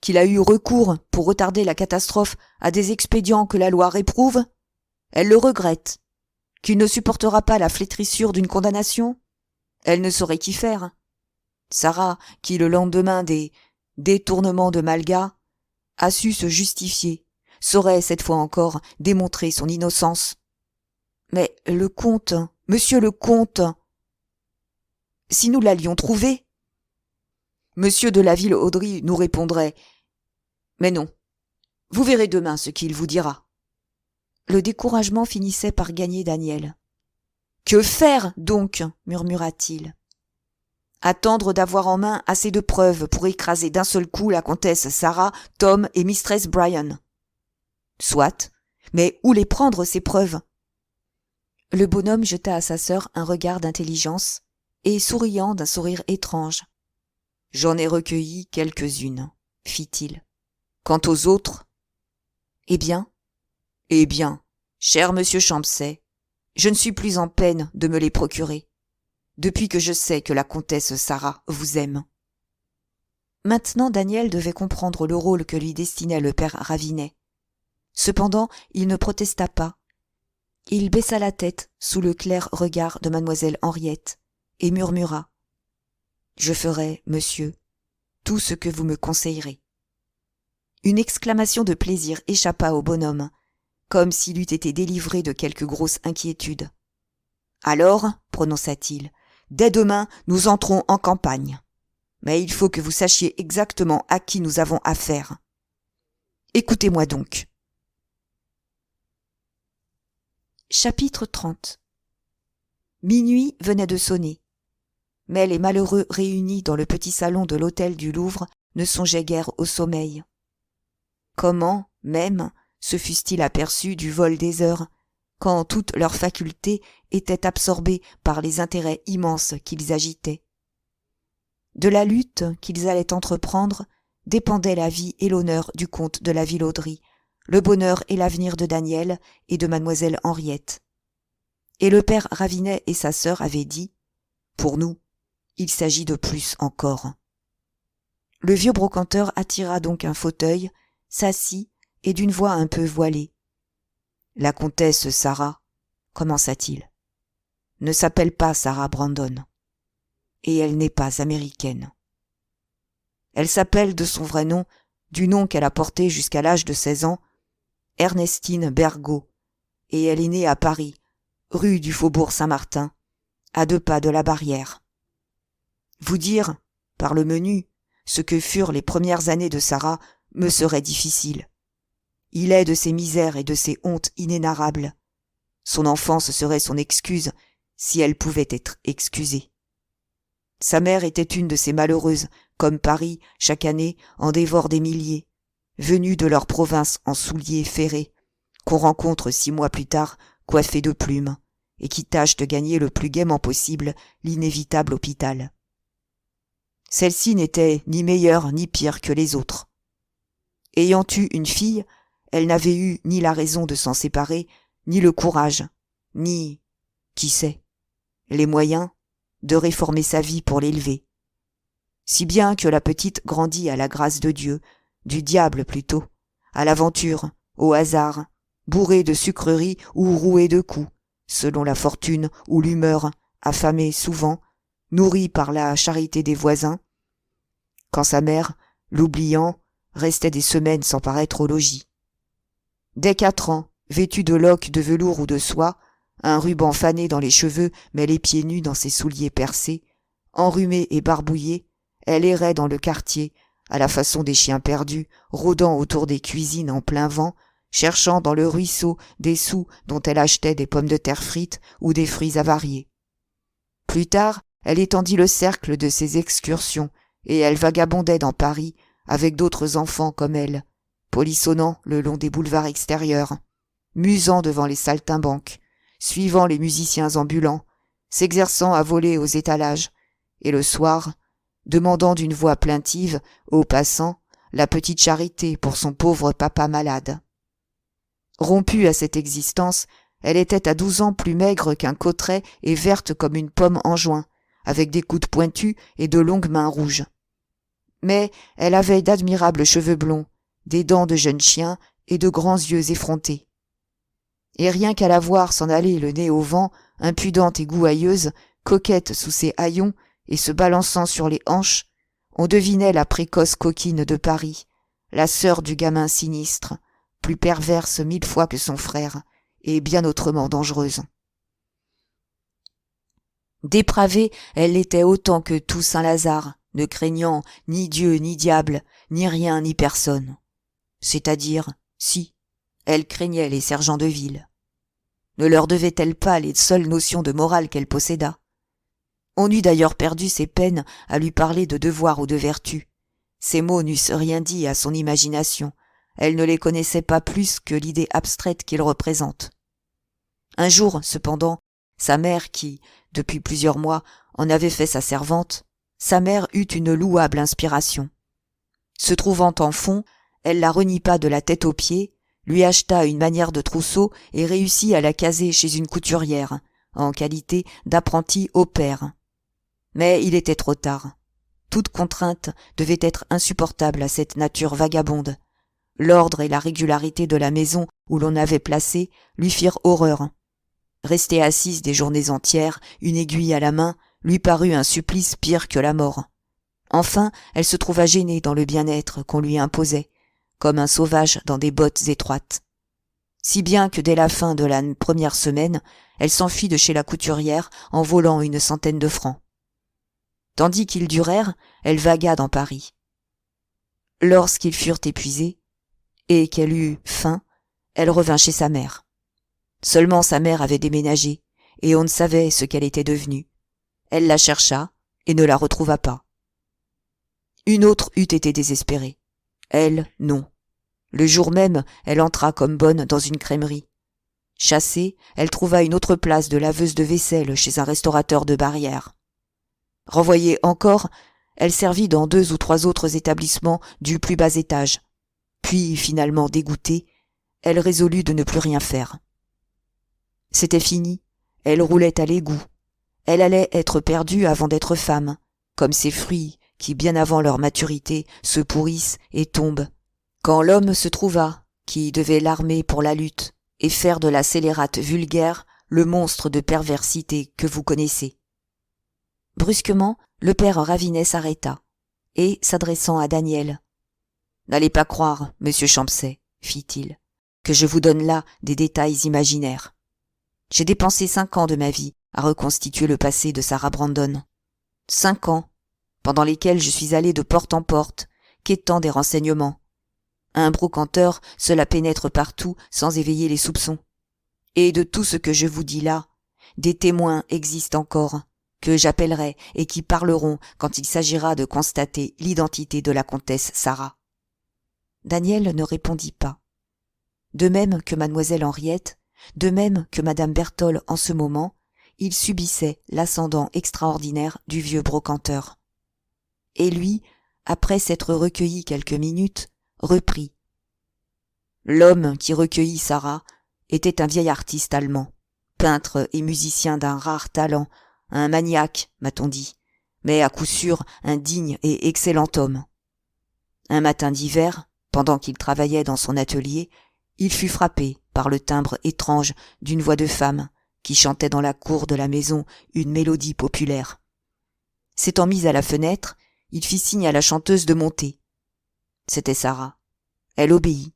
Qu'il a eu recours, pour retarder la catastrophe, à des expédients que la loi réprouve ? Elle le regrette. Qu'il ne supportera pas la flétrissure d'une condamnation ? Elle ne saurait qu'y faire. Sarah, qui le lendemain des détournements de Malga, a su se justifier, saurait cette fois encore démontrer son innocence. Mais le comte, monsieur le comte, si nous l'allions trouvé, monsieur de la Ville-Audry nous répondrait « Mais non, vous verrez demain ce qu'il vous dira. » Le découragement finissait par gagner Daniel. « Que faire donc ?» murmura-t-il. « Attendre d'avoir en main assez de preuves pour écraser d'un seul coup la comtesse Sarah, Tom et Mistress Bryan. »« Soit, mais où les prendre ces preuves ?» Le bonhomme jeta à sa sœur un regard d'intelligence et, souriant d'un sourire étrange, « J'en ai recueilli quelques-unes, » fit-il. « Quant aux autres, eh bien, cher monsieur Champsay, je ne suis plus en peine de me les procurer, depuis que je sais que la comtesse Sarah vous aime. » Maintenant Daniel devait comprendre le rôle que lui destinait le père Ravinet. Cependant, il ne protesta pas. Il baissa la tête sous le clair regard de mademoiselle Henriette et murmura « Je ferai, monsieur, tout ce que vous me conseillerez. » Une exclamation de plaisir échappa au bonhomme, comme s'il eût été délivré de quelque grosse inquiétude. « Alors, prononça-t-il, dès demain, nous entrons en campagne. Mais il faut que vous sachiez exactement à qui nous avons affaire. Écoutez-moi donc. » Chapitre 30. Minuit venait de sonner, mais les malheureux réunis dans le petit salon de l'hôtel du Louvre ne songeaient guère au sommeil. Comment, même, se fussent-ils aperçus du vol des heures, quand toutes leurs facultés étaient absorbées par les intérêts immenses qu'ils agitaient. De la lutte qu'ils allaient entreprendre dépendaient la vie et l'honneur du comte de la Ville-Audry, le bonheur et l'avenir de Daniel et de mademoiselle Henriette. Et le père Ravinet et sa sœur avaient dit « Pour nous, il s'agit de plus encore. » Le vieux brocanteur attira donc un fauteuil, s'assit et d'une voix un peu voilée. « La comtesse Sarah, commença-t-il, ne s'appelle pas Sarah Brandon, et elle n'est pas américaine. Elle s'appelle de son vrai nom, du nom qu'elle a porté jusqu'à l'âge de 16 ans, Ernestine Bergot, et elle est née à Paris, rue du Faubourg Saint-Martin, à 2 pas de la Barrière. Vous dire, par le menu, ce que furent les premières années de Sarah me serait difficile. Il est de ses misères et de ses hontes inénarrables. Son enfance serait son excuse, si elle pouvait être excusée. Sa mère était une de ces malheureuses, comme Paris, chaque année, en dévore des milliers, venues de leur province en souliers ferrés, qu'on rencontre 6 mois plus tard, coiffées de plumes, et qui tâchent de gagner le plus gaiement possible l'inévitable hôpital. Celle-ci n'était ni meilleure ni pire que les autres. Ayant eu une fille, elle n'avait eu ni la raison de s'en séparer, ni le courage, ni, qui sait, les moyens de réformer sa vie pour l'élever. Si bien que la petite grandit à la grâce de Dieu, du diable plutôt, à l'aventure, au hasard, bourrée de sucreries ou rouée de coups, selon la fortune ou l'humeur, affamée souvent, nourrie par la charité des voisins, quand sa mère, l'oubliant, restait des semaines sans paraître au logis. Dès 4 ans, vêtue de loques de velours ou de soie, un ruban fané dans les cheveux mais les pieds nus dans ses souliers percés, enrhumée et barbouillée, elle errait dans le quartier, à la façon des chiens perdus, rôdant autour des cuisines en plein vent, cherchant dans le ruisseau des sous dont elle achetait des pommes de terre frites ou des fruits avariés. Plus tard, elle étendit le cercle de ses excursions et elle vagabondait dans Paris avec d'autres enfants comme elle, polissonnant le long des boulevards extérieurs, musant devant les saltimbanques, suivant les musiciens ambulants, s'exerçant à voler aux étalages, et le soir, demandant d'une voix plaintive aux passants la petite charité pour son pauvre papa malade. Rompue à cette existence, elle était à 12 ans plus maigre qu'un cotteret et verte comme une pomme en juin, avec des coudes pointus et de longues mains rouges. Mais elle avait d'admirables cheveux blonds, des dents de jeune chien et de grands yeux effrontés. Et rien qu'à la voir s'en aller le nez au vent, impudente et gouailleuse, coquette sous ses haillons et se balançant sur les hanches, on devinait la précoce coquine de Paris, la sœur du gamin sinistre, plus perverse 1000 fois que son frère, et bien autrement dangereuse. Dépravée, elle l'était autant que tout Saint-Lazare, ne craignant ni Dieu ni diable, ni rien ni personne. C'est-à-dire, si, elle craignait les sergents de ville. Ne leur devait-elle pas les seules notions de morale qu'elle possédât? On eût d'ailleurs perdu ses peines à lui parler de devoir ou de vertu. Ces mots n'eussent rien dit à son imagination. Elle ne les connaissait pas plus que l'idée abstraite qu'ils représentent. Un jour, cependant, sa mère qui, depuis plusieurs mois, en avait fait sa servante, sa mère eut une louable inspiration. Se trouvant en fond, elle la renie pas de la tête aux pieds, lui acheta une manière de trousseau et réussit à la caser chez une couturière, en qualité d'apprentie au pair. Mais il était trop tard. Toute contrainte devait être insupportable à cette nature vagabonde. L'ordre et la régularité de la maison où l'on avait placé lui firent horreur. Rester assise des journées entières, une aiguille à la main, lui parut un supplice pire que la mort. Enfin, elle se trouva gênée dans le bien-être qu'on lui imposait, comme un sauvage dans des bottes étroites. Si bien que dès la fin de la première semaine, elle s'enfuit de chez la couturière en volant une centaine de francs. Tandis qu'ils durèrent, elle vagua dans Paris. Lorsqu'ils furent épuisés, et qu'elle eut faim, elle revint chez sa mère. Seulement sa mère avait déménagé, et on ne savait ce qu'elle était devenue. Elle la chercha, et ne la retrouva pas. Une autre eût été désespérée. Elle, non. Le jour même, elle entra comme bonne dans une crèmerie. Chassée, elle trouva une autre place de laveuse de vaisselle chez un restaurateur de Barrières. Renvoyée encore, elle servit dans 2 ou 3 autres établissements du plus bas étage. Puis, finalement dégoûtée, elle résolut de ne plus rien faire. C'était fini, elle roulait à l'égout. Elle allait être perdue avant d'être femme, comme ces fruits qui, bien avant leur maturité, se pourrissent et tombent. Quand l'homme se trouva, qui devait l'armer pour la lutte, et faire de la scélérate vulgaire le monstre de perversité que vous connaissez. Brusquement, le père Ravinet s'arrêta, et, s'adressant à Daniel, « N'allez pas croire, monsieur Champsay, fit-il, que je vous donne là des détails imaginaires. J'ai dépensé 5 ans de ma vie à reconstituer le passé de Sarah Brandon. 5 ans, pendant lesquels je suis allé de porte en porte, quêtant des renseignements. Un brocanteur se la pénètre partout sans éveiller les soupçons. Et de tout ce que je vous dis là, des témoins existent encore, que j'appellerai et qui parleront quand il s'agira de constater l'identité de la comtesse Sarah. » Daniel ne répondit pas. De même que mademoiselle Henriette, de même que madame Berthold en ce moment, il subissait l'ascendant extraordinaire du vieux brocanteur. Et lui, après s'être recueilli quelques minutes, reprit. L'homme qui recueillit Sarah était un vieil artiste allemand, peintre et musicien d'un rare talent, un maniaque, m'a-t-on dit, mais à coup sûr un digne et excellent homme. Un matin d'hiver, pendant qu'il travaillait dans son atelier, il fut frappé par le timbre étrange d'une voix de femme qui chantait dans la cour de la maison une mélodie populaire. S'étant mis à la fenêtre, il fit signe à la chanteuse de monter. C'était Sarah. Elle obéit.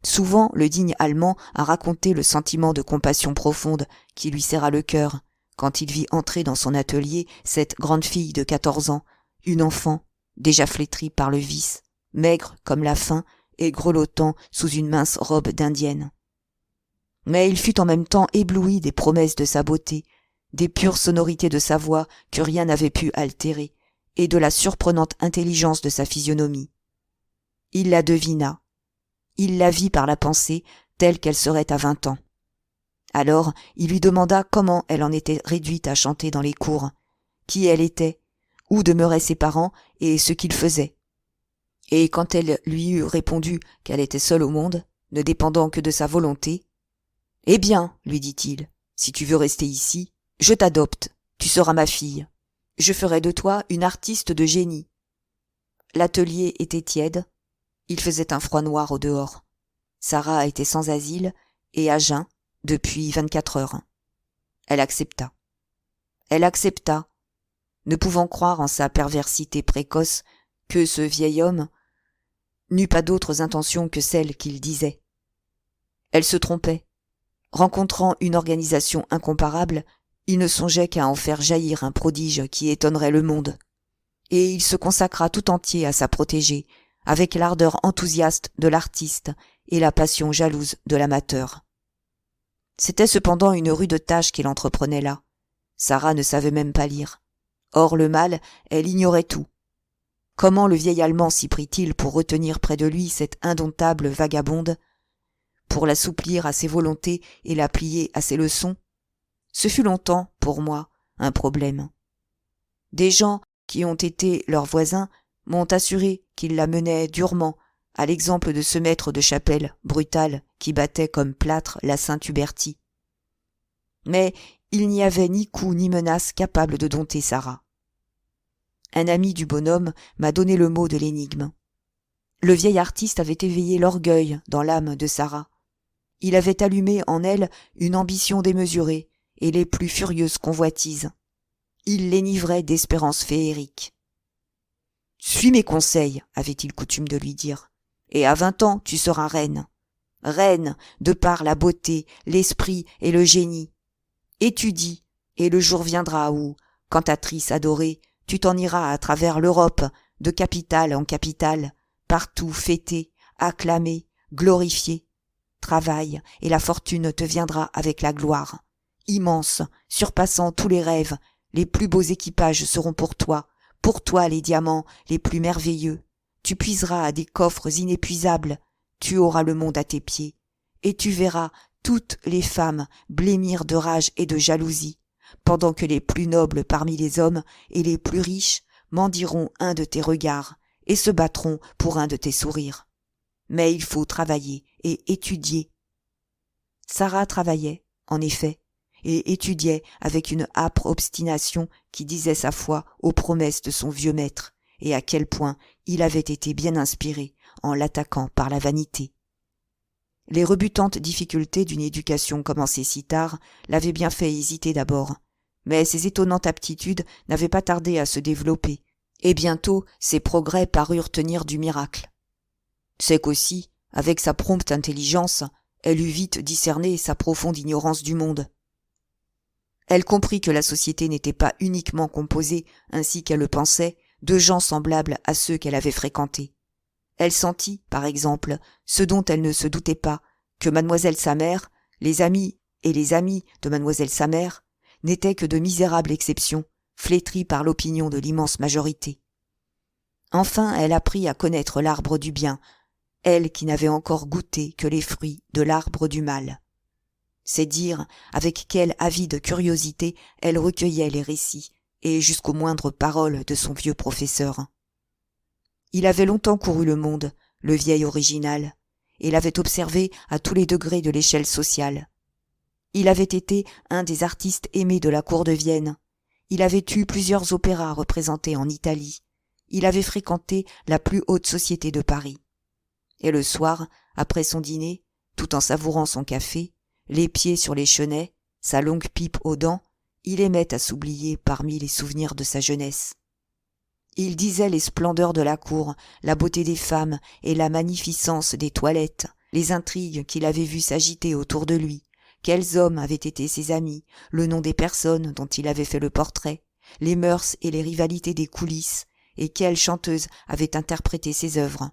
Souvent, le digne Allemand a raconté le sentiment de compassion profonde qui lui serra le cœur quand il vit entrer dans son atelier cette grande fille de 14 ans, une enfant, déjà flétrie par le vice, maigre comme la faim et grelottant sous une mince robe d'indienne. Mais il fut en même temps ébloui des promesses de sa beauté, des pures sonorités de sa voix que rien n'avait pu altérer, et de la surprenante intelligence de sa physionomie. Il la devina. Il la vit par la pensée telle qu'elle serait à 20 ans. Alors il lui demanda comment elle en était réduite à chanter dans les cours, qui elle était, où demeuraient ses parents et ce qu'ils faisaient. Et quand elle lui eut répondu qu'elle était seule au monde, ne dépendant que de sa volonté, « Eh bien, lui dit-il, si tu veux rester ici, je t'adopte, tu seras ma fille. Je ferai de toi une artiste de génie. » L'atelier était tiède, il faisait un froid noir au dehors. Sarah était sans asile et à jeun depuis 24 heures. Elle accepta. Elle accepta, ne pouvant croire en sa perversité précoce que ce vieil homme n'eût pas d'autres intentions que celles qu'il disait. Elle se trompait. Rencontrant une organisation incomparable, il ne songeait qu'à en faire jaillir un prodige qui étonnerait le monde. Et il se consacra tout entier à sa protégée, avec l'ardeur enthousiaste de l'artiste et la passion jalouse de l'amateur. C'était cependant une rude tâche qu'il entreprenait là. Sarah ne savait même pas lire. Or le mal, elle ignorait tout. Comment le vieil Allemand s'y prit-il pour retenir près de lui cette indomptable vagabonde, pour l'assouplir à ses volontés et la plier à ses leçons? Ce fut longtemps, pour moi, un problème. Des gens qui ont été leurs voisins m'ont assuré qu'ils la menaient durement, à l'exemple de ce maître de chapelle brutal qui battait comme plâtre la Sainte Hubertie. Mais il n'y avait ni coup ni menace capable de dompter Sarah. Un ami du bonhomme m'a donné le mot de l'énigme. Le vieil artiste avait éveillé l'orgueil dans l'âme de Sarah. Il avait allumé en elle une ambition démesurée et les plus furieuses convoitises. Il l'enivrait d'espérances féeriques. « Suis mes conseils, avait-il coutume de lui dire, et à 20 ans tu seras reine. Reine de par la beauté, l'esprit et le génie. Étudie, et le jour viendra où, cantatrice adorée, tu t'en iras à travers l'Europe, de capitale en capitale, partout fêtée, acclamée, glorifiée. Travaille, et la fortune te viendra avec la gloire. Immense, surpassant tous les rêves, les plus beaux équipages seront pour toi les diamants les plus merveilleux. Tu puiseras à des coffres inépuisables, tu auras le monde à tes pieds, et tu verras toutes les femmes blêmir de rage et de jalousie, pendant que les plus nobles parmi les hommes et les plus riches mendieront un de tes regards et se battront pour un de tes sourires. Mais il faut travailler et étudier. Sarah travaillait, en effet, et étudiait avec une âpre obstination qui disait sa foi aux promesses de son vieux maître, et à quel point il avait été bien inspiré en l'attaquant par la vanité. Les rebutantes difficultés d'une éducation commencée si tard l'avaient bien fait hésiter d'abord, mais ses étonnantes aptitudes n'avaient pas tardé à se développer, et bientôt ses progrès parurent tenir du miracle. C'est qu'aussi, avec sa prompte intelligence, elle eut vite discerné sa profonde ignorance du monde. Elle comprit que la société n'était pas uniquement composée, ainsi qu'elle le pensait, de gens semblables à ceux qu'elle avait fréquentés. Elle sentit, par exemple, ce dont elle ne se doutait pas, que mademoiselle sa mère, les amis et les amis de mademoiselle sa mère, n'étaient que de misérables exceptions, flétries par l'opinion de l'immense majorité. Enfin, elle apprit à connaître l'arbre du bien, elle qui n'avait encore goûté que les fruits de l'arbre du mal. C'est dire avec quelle avide curiosité elle recueillait les récits et jusqu'aux moindres paroles de son vieux professeur. Il avait longtemps couru le monde, le vieil original, et l'avait observé à tous les degrés de l'échelle sociale. Il avait été un des artistes aimés de la cour de Vienne. Il avait eu plusieurs opéras représentés en Italie. Il avait fréquenté la plus haute société de Paris. Et le soir, après son dîner, tout en savourant son café, les pieds sur les chenets, sa longue pipe aux dents, il aimait à s'oublier parmi les souvenirs de sa jeunesse. Il disait les splendeurs de la cour, la beauté des femmes et la magnificence des toilettes, les intrigues qu'il avait vues s'agiter autour de lui, quels hommes avaient été ses amis, le nom des personnes dont il avait fait le portrait, les mœurs et les rivalités des coulisses, et quelle chanteuse avait interprété ses œuvres.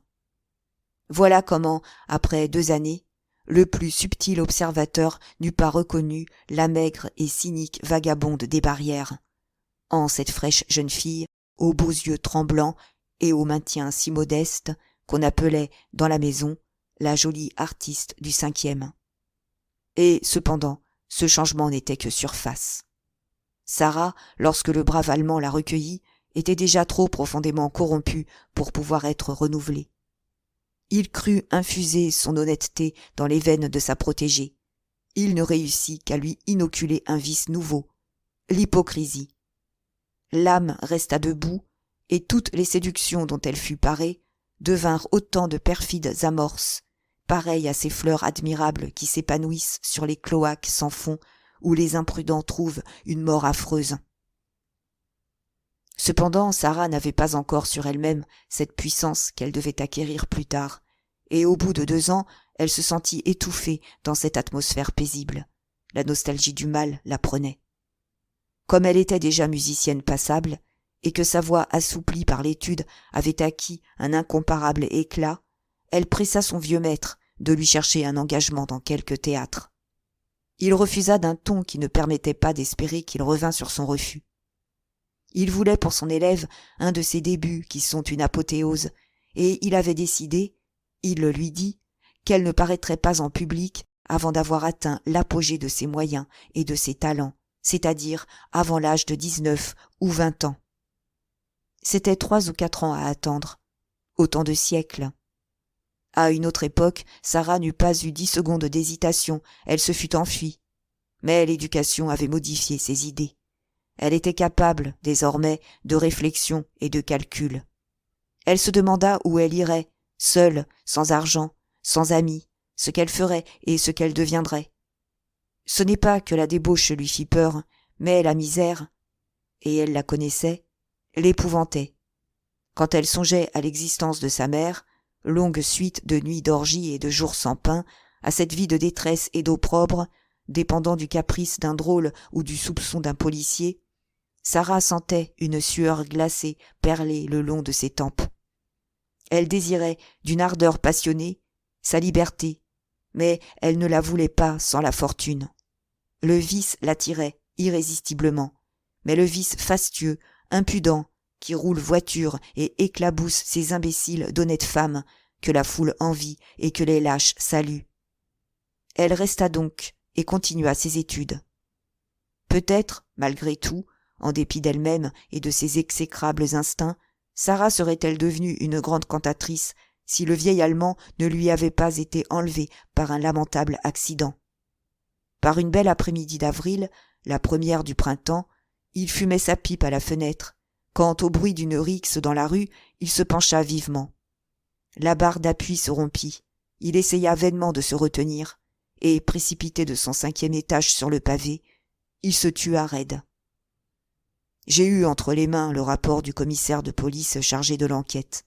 Voilà comment, après 2 années, le plus subtil observateur n'eût pas reconnu la maigre et cynique vagabonde des barrières, en cette fraîche jeune fille, aux beaux yeux tremblants et au maintien si modeste qu'on appelait dans la maison la jolie artiste du 5e. Et cependant, ce changement n'était que surface. Sarah, lorsque le brave Allemand la recueillit, était déjà trop profondément corrompue pour pouvoir être renouvelée. Il crut infuser son honnêteté dans les veines de sa protégée. Il ne réussit qu'à lui inoculer un vice nouveau, l'hypocrisie. L'âme resta debout, et toutes les séductions dont elle fut parée devinrent autant de perfides amorces, pareilles à ces fleurs admirables qui s'épanouissent sur les cloaques sans fond où les imprudents trouvent une mort affreuse. Cependant, Sarah n'avait pas encore sur elle-même cette puissance qu'elle devait acquérir plus tard, et au bout de 2 ans, elle se sentit étouffée dans cette atmosphère paisible. La nostalgie du mal la prenait. Comme elle était déjà musicienne passable, et que sa voix assouplie par l'étude avait acquis un incomparable éclat, elle pressa son vieux maître de lui chercher un engagement dans quelque théâtre. Il refusa d'un ton qui ne permettait pas d'espérer qu'il revînt sur son refus. Il voulait pour son élève un de ces débuts qui sont une apothéose, et il avait décidé, il le lui dit, qu'elle ne paraîtrait pas en public avant d'avoir atteint l'apogée de ses moyens et de ses talents, c'est-à-dire avant l'âge de 19 ou 20 ans. C'était 3 ou 4 ans à attendre, autant de siècles. À une autre époque, Sarah n'eût pas eu 10 secondes d'hésitation, elle se fût enfuie. Mais l'éducation avait modifié ses idées. Elle était capable, désormais, de réflexion et de calcul. Elle se demanda où elle irait, seule, sans argent, sans amis, ce qu'elle ferait et ce qu'elle deviendrait. Ce n'est pas que la débauche lui fit peur, mais la misère, et elle la connaissait, l'épouvantait. Quand elle songeait à l'existence de sa mère, longue suite de nuits d'orgie et de jours sans pain, à cette vie de détresse et d'opprobre, dépendant du caprice d'un drôle ou du soupçon d'un policier, Sarah sentait une sueur glacée perler le long de ses tempes. Elle désirait, d'une ardeur passionnée, sa liberté, mais elle ne la voulait pas sans la fortune. Le vice l'attirait irrésistiblement, mais le vice fastueux, impudent, qui roule voiture et éclabousse ces imbéciles d'honnêtes femmes que la foule envie et que les lâches saluent. Elle resta donc et continua ses études. Peut-être, malgré tout, en dépit d'elle-même et de ses exécrables instincts, Sarah serait-elle devenue une grande cantatrice si le vieil Allemand ne lui avait pas été enlevé par un lamentable accident. Par une belle après-midi d'avril, la première du printemps, il fumait sa pipe à la fenêtre, quand au bruit d'une rixe dans la rue, il se pencha vivement. La barre d'appui se rompit, il essaya vainement de se retenir, et, précipité de son 5e étage sur le pavé, il se tua raide. J'ai eu entre les mains le rapport du commissaire de police chargé de l'enquête.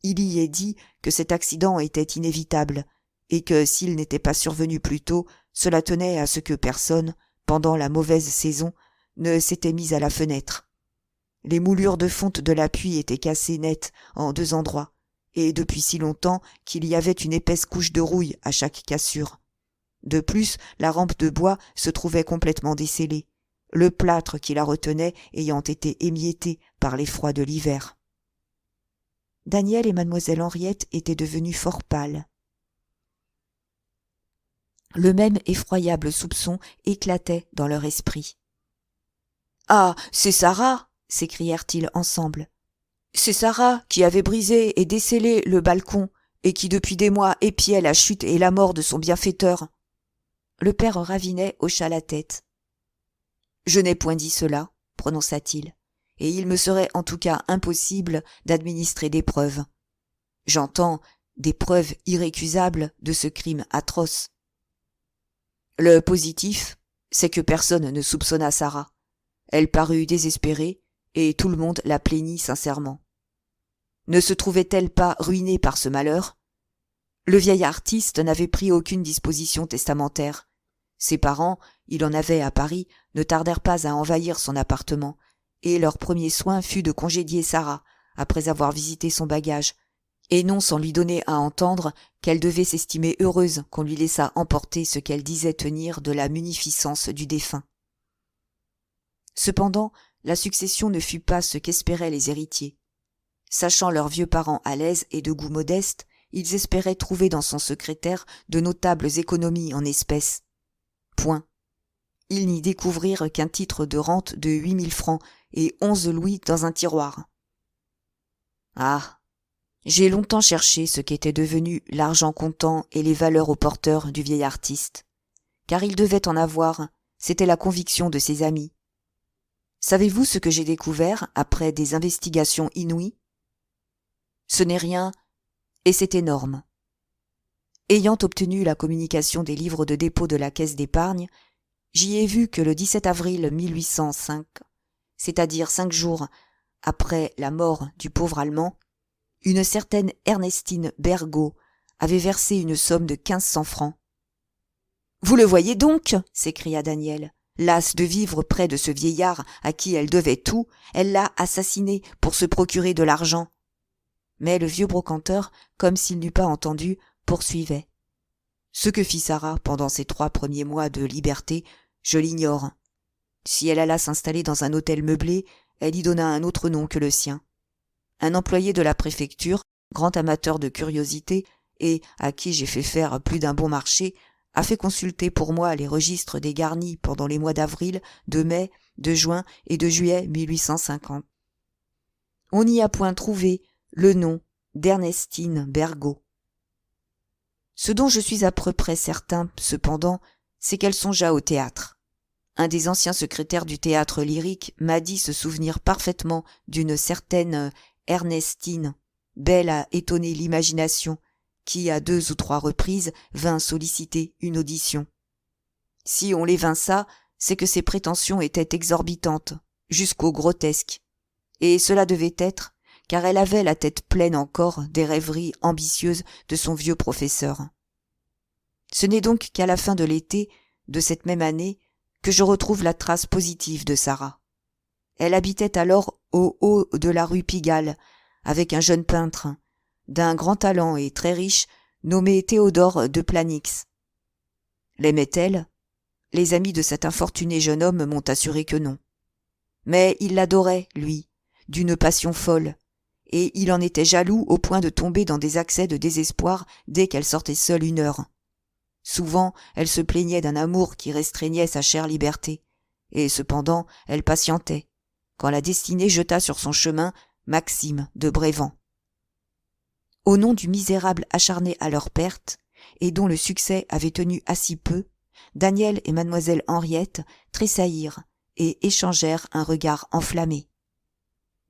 Il y est dit que cet accident était inévitable, et que s'il n'était pas survenu plus tôt, cela tenait à ce que personne, pendant la mauvaise saison, ne s'était mis à la fenêtre. Les moulures de fonte de l'appui étaient cassées net en 2 endroits, et depuis si longtemps qu'il y avait une épaisse couche de rouille à chaque cassure. De plus, la rampe de bois se trouvait complètement descellée, le plâtre qui la retenait ayant été émietté par les froids de l'hiver. Daniel et mademoiselle Henriette étaient devenus fort pâles. Le même effroyable soupçon éclatait dans leur esprit. « Ah, c'est Sarah !» s'écrièrent-ils ensemble. « C'est Sarah qui avait brisé et descellé le balcon et qui depuis des mois épiait la chute et la mort de son bienfaiteur. » Le père Ravinet hocha la tête. « Je n'ai point dit cela, » prononça-t-il, « et il me serait en tout cas impossible d'administrer des preuves. J'entends des preuves irrécusables de ce crime atroce. Le positif, c'est que personne ne soupçonna Sarah. Elle parut désespérée, et tout le monde la plaignit sincèrement. Ne se trouvait-elle pas ruinée par ce malheur? Le vieil artiste n'avait pris aucune disposition testamentaire. Ses parents, il en avait à Paris, ne tardèrent pas à envahir son appartement, et leur premier soin fut de congédier Sarah, après avoir visité son bagage, et non sans lui donner à entendre qu'elle devait s'estimer heureuse qu'on lui laissât emporter ce qu'elle disait tenir de la munificence du défunt. Cependant, la succession ne fut pas ce qu'espéraient les héritiers. Sachant leurs vieux parents à l'aise et de goût modeste, ils espéraient trouver dans son secrétaire de notables économies en espèces. Point. Ils n'y découvrirent qu'un titre de rente de 8 000 francs et 11 louis dans un tiroir. Ah, j'ai longtemps cherché ce qu'était devenu l'argent comptant et les valeurs au porteur du vieil artiste. Car il devait en avoir, c'était la conviction de ses amis. Savez-vous ce que j'ai découvert après des investigations inouïes ? Ce n'est rien, et c'est énorme. Ayant obtenu la communication des livres de dépôt de la Caisse d'épargne, j'y ai vu que le 17 avril 1805, c'est-à-dire 5 jours après la mort du pauvre Allemand, une certaine Ernestine Bergot avait versé une somme de 1500 francs. « Vous le voyez donc !» s'écria Daniel. Lasse de vivre près de ce vieillard à qui elle devait tout, elle l'a assassiné pour se procurer de l'argent. Mais le vieux brocanteur, comme s'il n'eût pas entendu, poursuivait. Ce que fit Sarah pendant ces 3 premiers mois de liberté, je l'ignore. Si elle alla s'installer dans un hôtel meublé, elle y donna un autre nom que le sien. Un employé de la préfecture, grand amateur de curiosités, et à qui j'ai fait faire plus d'un bon marché, a fait consulter pour moi les registres des garnis pendant les mois d'avril, de mai, de juin et de juillet 1850. On n'y a point trouvé le nom d'Ernestine Bergot. Ce dont je suis à peu près certain, cependant, c'est qu'elle songea au théâtre. Un des anciens secrétaires du théâtre lyrique m'a dit se souvenir parfaitement d'une certaine Ernestine, belle à étonner l'imagination, qui, à 2 ou 3 reprises, vint solliciter une audition. Si on l'évinça, c'est que ses prétentions étaient exorbitantes, jusqu'au grotesque. Et cela devait être, car elle avait la tête pleine encore des rêveries ambitieuses de son vieux professeur. Ce n'est donc qu'à la fin de l'été de cette même année que je retrouve la trace positive de Sarah. Elle habitait alors au haut de la rue Pigalle, avec un jeune peintre, d'un grand talent et très riche, nommé Théodore de Planix. L'aimait-elle ? Les amis de cet infortuné jeune homme m'ont assuré que non. Mais il l'adorait, lui, d'une passion folle, et il en était jaloux au point de tomber dans des accès de désespoir dès qu'elle sortait seule 1 heure. Souvent, elle se plaignait d'un amour qui restreignait sa chère liberté, et cependant, elle patientait, quand la destinée jeta sur son chemin Maxime de Brévent. Au nom du misérable acharné à leur perte, et dont le succès avait tenu à si peu, Daniel et mademoiselle Henriette tressaillirent et échangèrent un regard enflammé.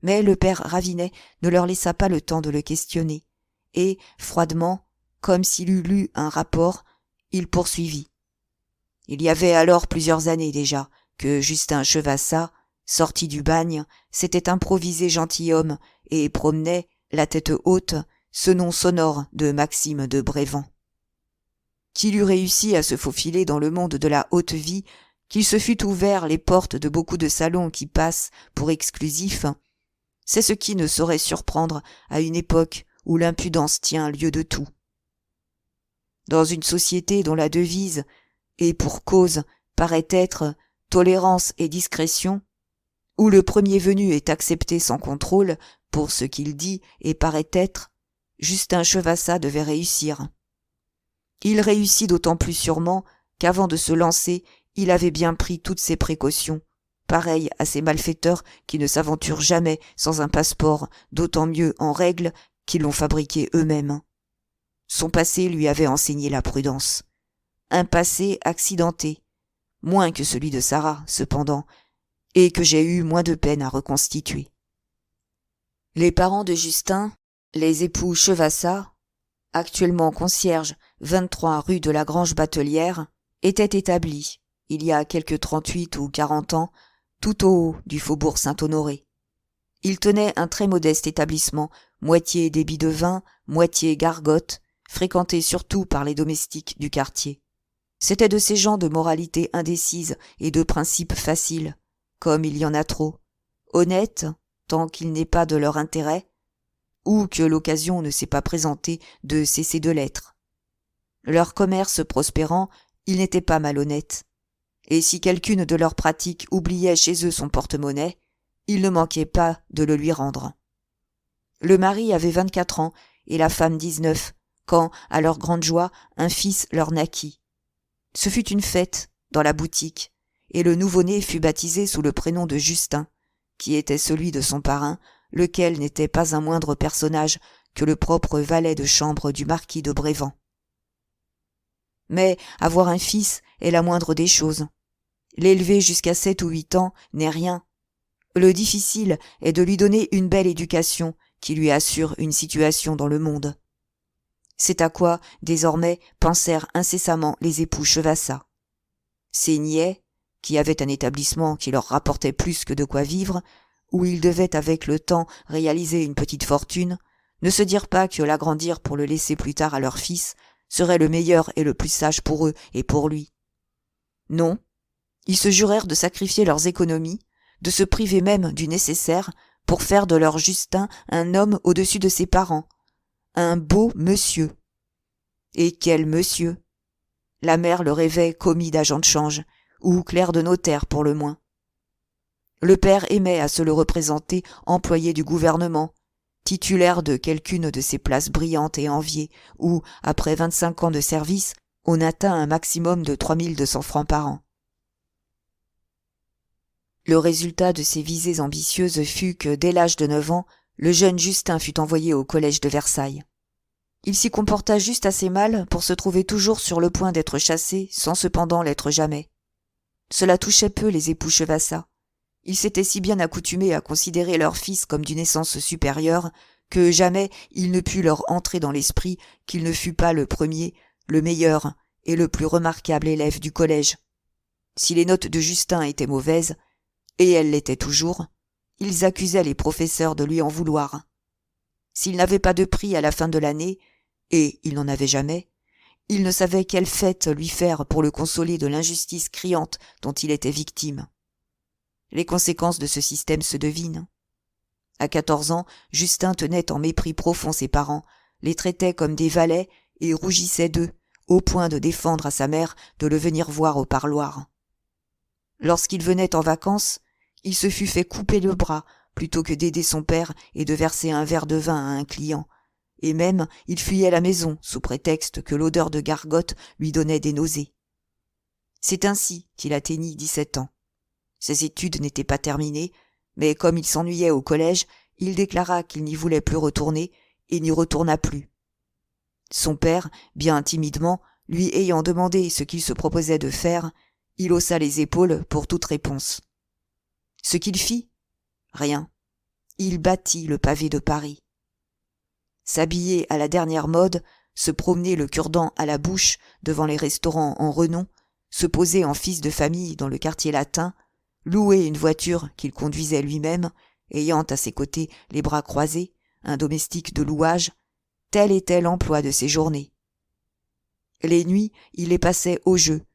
Mais le père Ravinet ne leur laissa pas le temps de le questionner, et, froidement, comme s'il eût lu un rapport, il poursuivit. Il y avait alors plusieurs années déjà que Justin Chevassa, sorti du bagne, s'était improvisé gentilhomme et promenait, la tête haute, ce nom sonore de Maxime de Brévent. Qu'il eût réussi à se faufiler dans le monde de la haute vie, qu'il se fût ouvert les portes de beaucoup de salons qui passent pour exclusifs, c'est ce qui ne saurait surprendre à une époque où l'impudence tient lieu de tout. Dans une société dont la devise, et pour cause, paraît être tolérance et discrétion, où le premier venu est accepté sans contrôle pour ce qu'il dit et paraît être, Justin Chevassa devait réussir. Il réussit d'autant plus sûrement qu'avant de se lancer, il avait bien pris toutes ses précautions, pareil à ces malfaiteurs qui ne s'aventurent jamais sans un passeport, d'autant mieux en règle qu'ils l'ont fabriqué eux-mêmes. Son passé lui avait enseigné la prudence. Un passé accidenté, moins que celui de Sarah, cependant, et que j'ai eu moins de peine à reconstituer. Les parents de Justin, les époux Chevassa, actuellement concierges 23 rue de la Grange-Batelière, étaient établis, il y a quelque 38 ou 40 ans, tout au haut du faubourg Saint-Honoré. Ils tenaient un très modeste établissement, moitié débit de vin, moitié gargote, fréquenté surtout par les domestiques du quartier. C'étaient de ces gens de moralité indécise et de principes faciles, comme il y en a trop, honnêtes, tant qu'il n'est pas de leur intérêt, ou que l'occasion ne s'est pas présentée de cesser de l'être. Leur commerce prospérant, ils n'étaient pas malhonnêtes, et si quelqu'une de leurs pratiques oubliait chez eux son porte-monnaie, ils ne manquaient pas de le lui rendre. Le mari avait 24 ans et la femme 19, quand, à leur grande joie, un fils leur naquit. Ce fut une fête dans la boutique, et le nouveau-né fut baptisé sous le prénom de Justin, qui était celui de son parrain, lequel n'était pas un moindre personnage que le propre valet de chambre du marquis de Brévent. Mais avoir un fils est la moindre des choses. L'élever jusqu'à 7 ou 8 ans n'est rien. Le difficile est de lui donner une belle éducation qui lui assure une situation dans le monde. C'est à quoi, désormais, pensèrent incessamment les époux Chevassa. Ces niais, qui avaient un établissement qui leur rapportait plus que de quoi vivre, où ils devaient avec le temps réaliser une petite fortune, ne se dirent pas que l'agrandir pour le laisser plus tard à leur fils serait le meilleur et le plus sage pour eux et pour lui. Non, ils se jurèrent de sacrifier leurs économies, de se priver même du nécessaire pour faire de leur Justin un homme au-dessus de ses parents, un beau monsieur. Et quel monsieur! La mère le rêvait commis d'agent de change, ou clerc de notaire pour le moins. Le père aimait à se le représenter employé du gouvernement, titulaire de quelqu'une de ces places brillantes et enviées, où, après 25 ans de service, on atteint un maximum de 3200 francs par an. Le résultat de ces visées ambitieuses fut que, dès l'âge de 9 ans, le jeune Justin fut envoyé au collège de Versailles. Il s'y comporta juste assez mal pour se trouver toujours sur le point d'être chassé, sans cependant l'être jamais. Cela touchait peu les époux Chevassa. Ils s'étaient si bien accoutumés à considérer leur fils comme d'une essence supérieure que jamais il ne put leur entrer dans l'esprit qu'il ne fût pas le premier, le meilleur et le plus remarquable élève du collège. Si les notes de Justin étaient mauvaises, et elles l'étaient toujours, ils accusaient les professeurs de lui en vouloir. S'il n'avait pas de prix à la fin de l'année, et il n'en avait jamais, il ne savait quelle fête lui faire pour le consoler de l'injustice criante dont il était victime. Les conséquences de ce système se devinent. À 14 ans, Justin tenait en mépris profond ses parents, les traitait comme des valets et rougissait d'eux, au point de défendre à sa mère de le venir voir au parloir. Lorsqu'il venait en vacances, il se fût fait couper le bras plutôt que d'aider son père et de verser un verre de vin à un client, et même il fuyait la maison sous prétexte que l'odeur de gargote lui donnait des nausées. C'est ainsi qu'il atteignit 17 ans. Ses études n'étaient pas terminées, mais comme il s'ennuyait au collège, il déclara qu'il n'y voulait plus retourner et n'y retourna plus. Son père, bien timidement, lui ayant demandé ce qu'il se proposait de faire, il haussa les épaules pour toute réponse. Ce qu'il fit? Rien. Il battit le pavé de Paris. S'habiller à la dernière mode, se promener le cure-dent à la bouche devant les restaurants en renom, se poser en fils de famille dans le quartier latin, louer une voiture qu'il conduisait lui-même, ayant à ses côtés les bras croisés, un domestique de louage, tel était l'emploi de ses journées. Les nuits, il les passait au jeu,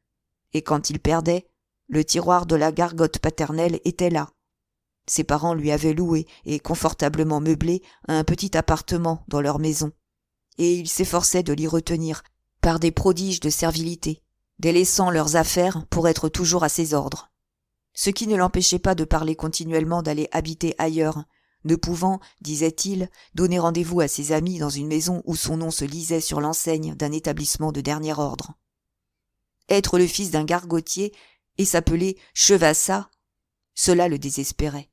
et quand il perdait, le tiroir de la gargote paternelle était là. Ses parents lui avaient loué et confortablement meublé un petit appartement dans leur maison, et il s'efforçait de l'y retenir par des prodiges de servilité, délaissant leurs affaires pour être toujours à ses ordres. Ce qui ne l'empêchait pas de parler continuellement d'aller habiter ailleurs, ne pouvant, disait-il, donner rendez-vous à ses amis dans une maison où son nom se lisait sur l'enseigne d'un établissement de dernier ordre. Être le fils d'un gargotier et s'appeler Chevassa, cela le désespérait.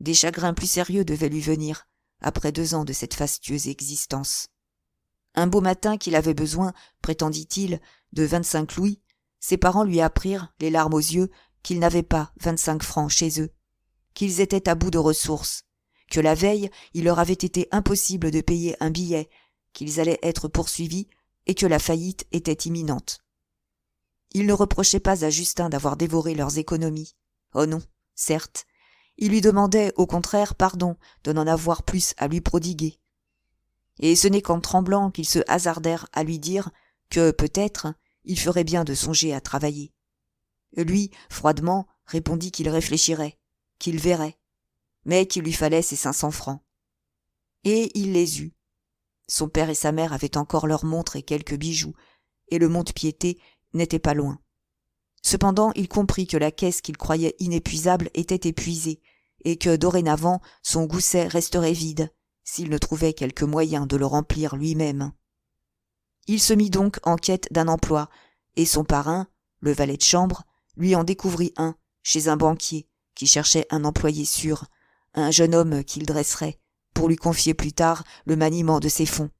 Des chagrins plus sérieux devaient lui venir, après 2 ans de cette fastueuse existence. Un beau matin qu'il avait besoin, prétendit-il, de 25 louis, ses parents lui apprirent, les larmes aux yeux, qu'ils n'avaient pas 25 francs chez eux, qu'ils étaient à bout de ressources, que la veille il leur avait été impossible de payer un billet, qu'ils allaient être poursuivis et que la faillite était imminente. Ils ne reprochaient pas à Justin d'avoir dévoré leurs économies. Oh non, certes. Ils lui demandaient au contraire pardon de n'en avoir plus à lui prodiguer. Et ce n'est qu'en tremblant qu'ils se hasardèrent à lui dire que, peut-être, il ferait bien de songer à travailler. Lui, froidement, répondit qu'il réfléchirait, qu'il verrait, mais qu'il lui fallait ses 500 francs. Et il les eut. Son père et sa mère avaient encore leurs montres et quelques bijoux, et le mont-de-piété n'était pas loin. Cependant, il comprit que la caisse qu'il croyait inépuisable était épuisée, et que dorénavant son gousset resterait vide, s'il ne trouvait quelque moyen de le remplir lui-même. Il se mit donc en quête d'un emploi, et son parrain, le valet de chambre, lui en découvrit un chez un banquier qui cherchait un employé sûr, un jeune homme qu'il dresserait, pour lui confier plus tard le maniement de ses fonds.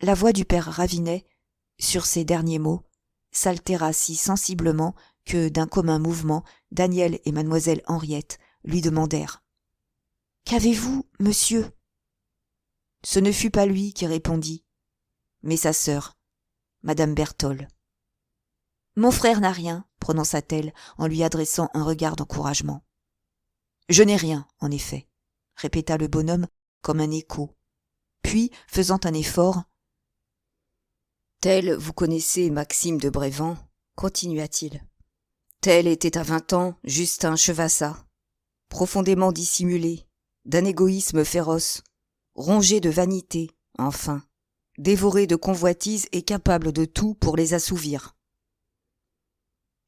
La voix du père Ravinet, sur ces derniers mots, s'altéra si sensiblement que, d'un commun mouvement, Daniel et mademoiselle Henriette lui demandèrent « Qu'avez-vous, monsieur ?» Ce ne fut pas lui qui répondit, mais sa sœur, madame Berthold. « Mon frère n'a rien, » prononça-t-elle en lui adressant un regard d'encouragement. « Je n'ai rien, en effet, » répéta le bonhomme comme un écho. Puis, faisant un effort, « Tel, vous connaissez Maxime de Brévent, continua-t-il. Tel était à 20 ans Justin Chevassa, profondément dissimulé, d'un égoïsme féroce, rongé de vanité, enfin, dévoré de convoitises et capable de tout pour les assouvir.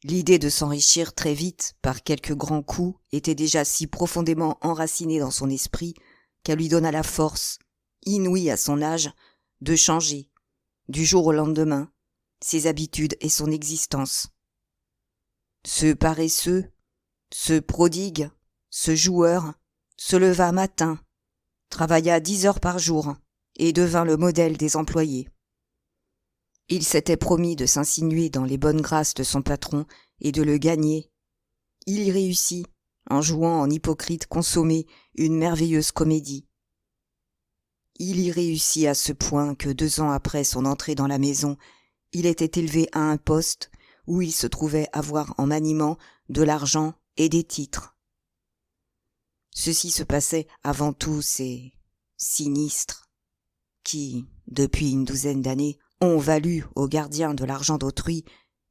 L'idée de s'enrichir très vite par quelques grands coups était déjà si profondément enracinée dans son esprit qu'elle lui donna la force, inouïe à son âge, de changer, du jour au lendemain, ses habitudes et son existence. Ce paresseux, ce prodigue, ce joueur, se leva matin, travailla 10 heures par jour et devint le modèle des employés. Il s'était promis de s'insinuer dans les bonnes grâces de son patron et de le gagner. Il y réussit, en jouant en hypocrite consommé une merveilleuse comédie. Il y réussit à ce point que 2 ans après son entrée dans la maison, il était élevé à un poste où il se trouvait avoir en maniement de l'argent et des titres. Ceci se passait avant tous ces sinistres qui, depuis une 12aine d'années, ont valu aux gardiens de l'argent d'autrui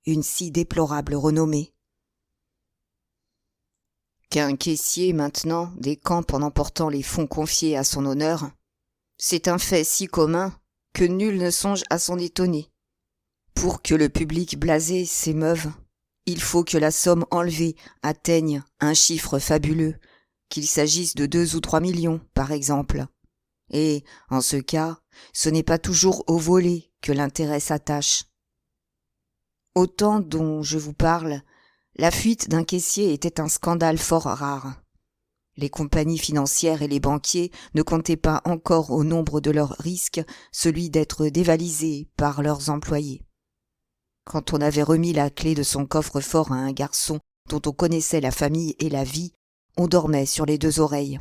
une si déplorable renommée. Qu'un caissier, maintenant, décampe en emportant les fonds confiés à son honneur, c'est un fait si commun que nul ne songe à s'en étonner. Pour que le public blasé s'émeuve, il faut que la somme enlevée atteigne un chiffre fabuleux, qu'il s'agisse de 2 ou 3 millions, par exemple. Et, en ce cas, ce n'est pas toujours au volet que l'intérêt s'attache. Au temps dont je vous parle, la fuite d'un caissier était un scandale fort rare. Les compagnies financières et les banquiers ne comptaient pas encore au nombre de leurs risques celui d'être dévalisés par leurs employés. Quand on avait remis la clé de son coffre-fort à un garçon dont on connaissait la famille et la vie, on dormait sur les 2 oreilles.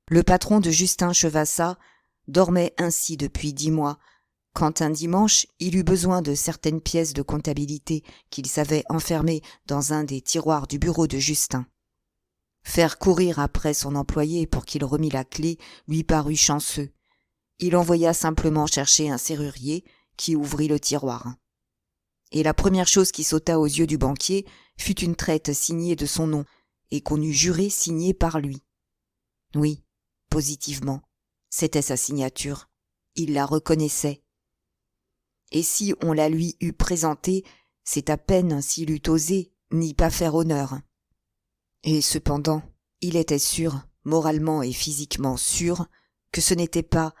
Le patron de Justin Chevassa dormait ainsi depuis 10 mois, quand un dimanche il eut besoin de certaines pièces de comptabilité qu'il savait enfermer dans un des tiroirs du bureau de Justin. Faire courir après son employé pour qu'il remît la clé lui parut chanceux. Il envoya simplement chercher un serrurier qui ouvrit le tiroir. Et la première chose qui sauta aux yeux du banquier fut une traite signée de son nom et qu'on eût juré signée par lui. Oui, positivement, c'était sa signature. Il la reconnaissait. Et si on la lui eût présentée, c'est à peine s'il eût osé n'y pas faire honneur. Et cependant, il était sûr, moralement et physiquement sûr, que ce n'était pas,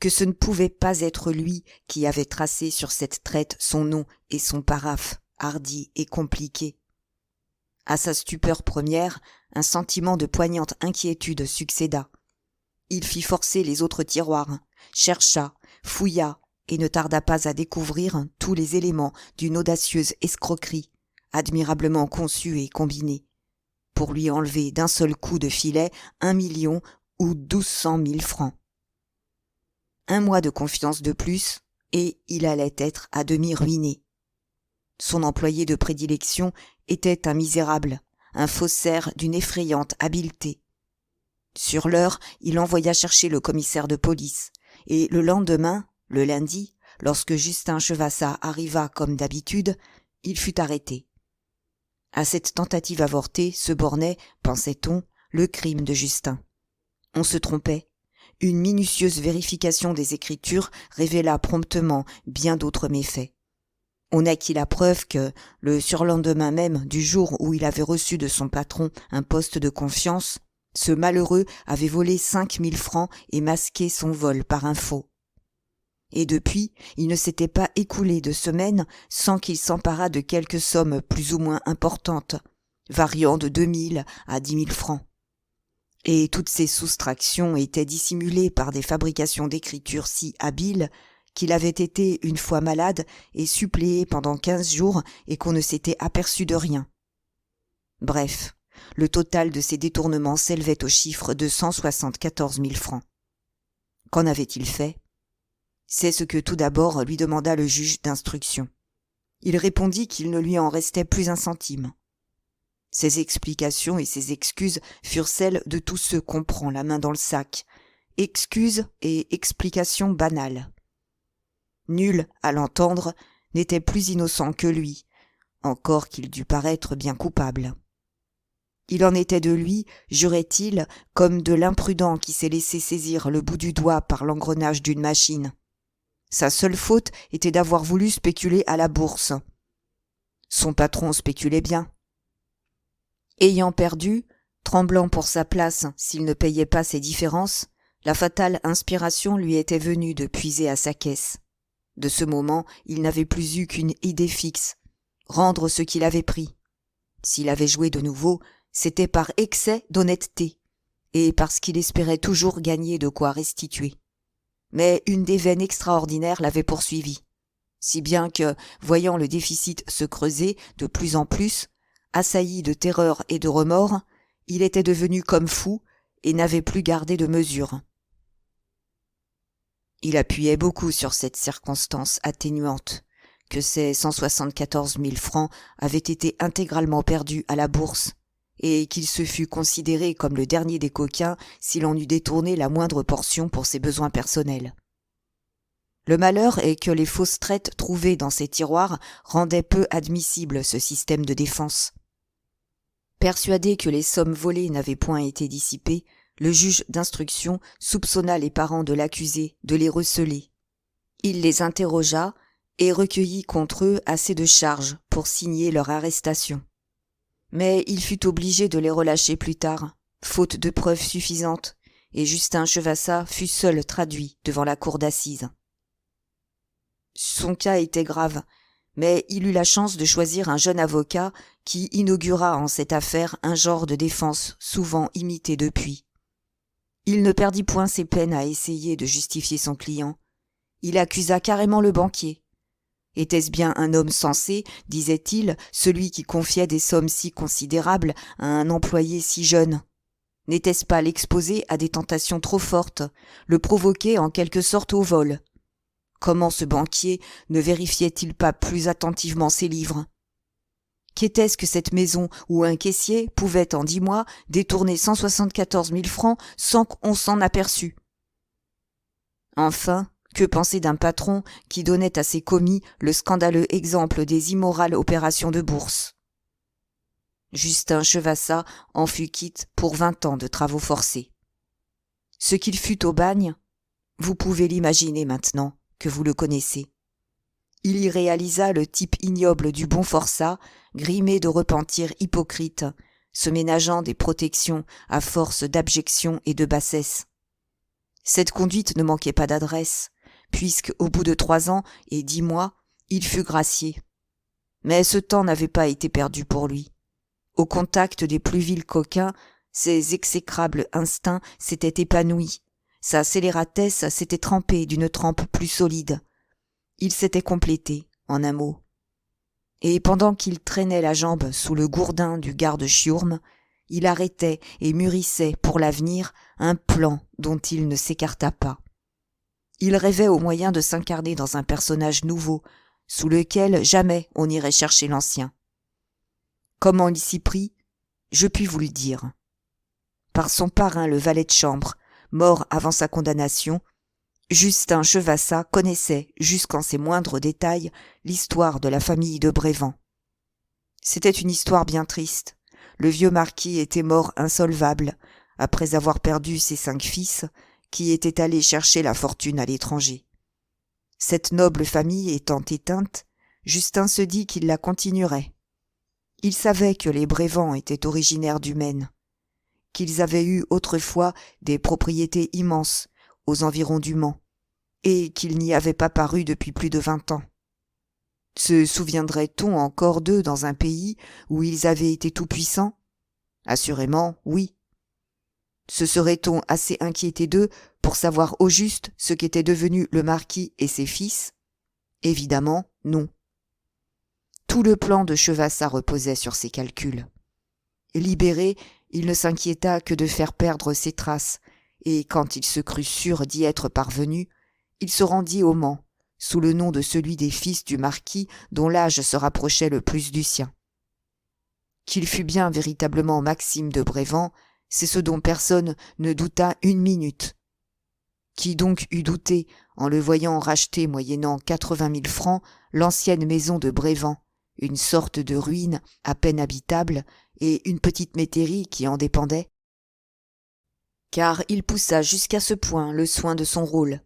que ce ne pouvait pas être lui qui avait tracé sur cette traite son nom et son paraphe, hardi et compliqué. À sa stupeur première, un sentiment de poignante inquiétude succéda. Il fit forcer les autres tiroirs, chercha, fouilla, et ne tarda pas à découvrir tous les éléments d'une audacieuse escroquerie, admirablement conçue et combinée, pour lui enlever d'un seul coup de filet 1 million ou 1200 000 francs. 1 mois de confiance de plus, et il allait être à demi ruiné. Son employé de prédilection était un misérable, un faussaire d'une effrayante habileté. Sur l'heure, il envoya chercher le commissaire de police, et le lendemain, le lundi, lorsque Justin Chevassa arriva comme d'habitude, il fut arrêté. À cette tentative avortée se bornait, pensait-on, le crime de Justin. On se trompait. Une minutieuse vérification des écritures révéla promptement bien d'autres méfaits. On acquit la preuve que, le surlendemain même du jour où il avait reçu de son patron un poste de confiance, ce malheureux avait volé 5 000 francs et masqué son vol par un faux. Et depuis, il ne s'était pas écoulé de semaine sans qu'il s'emparât de quelques sommes plus ou moins importantes, variant de 2 000 à 10 000 francs. Et toutes ces soustractions étaient dissimulées par des fabrications d'écriture si habiles qu'il avait été une fois malade et suppléé pendant 15 jours et qu'on ne s'était aperçu de rien. Bref, le total de ces détournements s'élevait au chiffre de 174 000 francs. Qu'en avait-il fait ? C'est ce que tout d'abord lui demanda le juge d'instruction. Il répondit qu'il ne lui en restait plus un centime. Ses explications et ses excuses furent celles de tous ceux qu'on prend la main dans le sac, excuses et explications banales. Nul, à l'entendre, n'était plus innocent que lui, encore qu'il dût paraître bien coupable. Il en était de lui, jurait-il, comme de l'imprudent qui s'est laissé saisir le bout du doigt par l'engrenage d'une machine. Sa seule faute était d'avoir voulu spéculer à la bourse. Son patron spéculait bien. Ayant perdu, tremblant pour sa place s'il ne payait pas ses différences, la fatale inspiration lui était venue de puiser à sa caisse. De ce moment, il n'avait plus eu qu'une idée fixe, rendre ce qu'il avait pris. S'il avait joué de nouveau, c'était par excès d'honnêteté, et parce qu'il espérait toujours gagner de quoi restituer. Mais une déveine extraordinaire l'avait poursuivi, si bien que, voyant le déficit se creuser de plus en plus, assailli de terreur et de remords, il était devenu comme fou et n'avait plus gardé de mesure. Il appuyait beaucoup sur cette circonstance atténuante, que ces 174 000 francs avaient été intégralement perdus à la bourse, et qu'il se fût considéré comme le dernier des coquins si l'on eût détourné la moindre portion pour ses besoins personnels. Le malheur est que les fausses traites trouvées dans ces tiroirs rendaient peu admissible ce système de défense. Persuadé que les sommes volées n'avaient point été dissipées, le juge d'instruction soupçonna les parents de l'accusé de les receler. Il les interrogea et recueillit contre eux assez de charges pour signer leur arrestation. Mais il fut obligé de les relâcher plus tard, faute de preuves suffisantes, et Justin Chevassa fut seul traduit devant la cour d'assises. Son cas était grave, mais il eut la chance de choisir un jeune avocat qui inaugura en cette affaire un genre de défense souvent imité depuis. Il ne perdit point ses peines à essayer de justifier son client. Il accusa carrément le banquier. Était-ce bien un homme sensé, disait-il, celui qui confiait des sommes si considérables à un employé si jeune ? N'était-ce pas l'exposer à des tentations trop fortes, le provoquer en quelque sorte au vol ? Comment ce banquier ne vérifiait-il pas plus attentivement ses livres ? Qu'était-ce que cette maison où un caissier pouvait en 10 mois détourner 174 000 francs sans qu'on s'en aperçût ? Enfin, que penser d'un patron qui donnait à ses commis le scandaleux exemple des immorales opérations de bourse ? Justin Chevassa en fut quitte pour 20 ans de travaux forcés. Ce qu'il fut au bagne, vous pouvez l'imaginer maintenant que vous le connaissez. Il y réalisa le type ignoble du bon forçat, grimé de repentir hypocrite, se ménageant des protections à force d'abjection et de bassesse. Cette conduite ne manquait pas d'adresse, puisque au bout de 3 ans et 10 mois, il fut gracié. Mais ce temps n'avait pas été perdu pour lui. Au contact des plus vils coquins, ses exécrables instincts s'étaient épanouis, sa scélératesse s'était trempée d'une trempe plus solide. Il s'était complété, en un mot. Et pendant qu'il traînait la jambe sous le gourdin du garde-chiourme, il arrêtait et mûrissait pour l'avenir un plan dont il ne s'écarta pas. Il rêvait au moyen de s'incarner dans un personnage nouveau, sous lequel jamais on n'irait chercher l'ancien. Comment il s'y prit, je puis vous le dire. Par son parrain le valet de chambre, mort avant sa condamnation, Justin Chevassa connaissait, jusqu'en ses moindres détails, l'histoire de la famille de Brévent. C'était une histoire bien triste. Le vieux marquis était mort insolvable, après avoir perdu ses 5 fils, qui était allé chercher la fortune à l'étranger. Cette noble famille étant éteinte, Justin se dit qu'il la continuerait. Il savait que les Brévand étaient originaires du Maine, qu'ils avaient eu autrefois des propriétés immenses aux environs du Mans, et qu'ils n'y avaient pas paru depuis plus de 20 ans. Se souviendrait-on encore d'eux dans un pays où ils avaient été tout-puissants ? Assurément, oui. Se serait-on assez inquiété d'eux pour savoir au juste ce qu'étaient devenus le marquis et ses fils ? Évidemment, non. Tout le plan de Chevassa reposait sur ces calculs. Libéré, il ne s'inquiéta que de faire perdre ses traces, et quand il se crut sûr d'y être parvenu, il se rendit au Mans, sous le nom de celui des fils du marquis dont l'âge se rapprochait le plus du sien. Qu'il fût bien véritablement Maxime de Brévand, c'est ce dont personne ne douta une minute. Qui donc eût douté, en le voyant racheter moyennant 80 000 francs l'ancienne maison de Brévand, une sorte de ruine à peine habitable, et une petite métairie qui en dépendait ? Car il poussa jusqu'à ce point le soin de son rôle,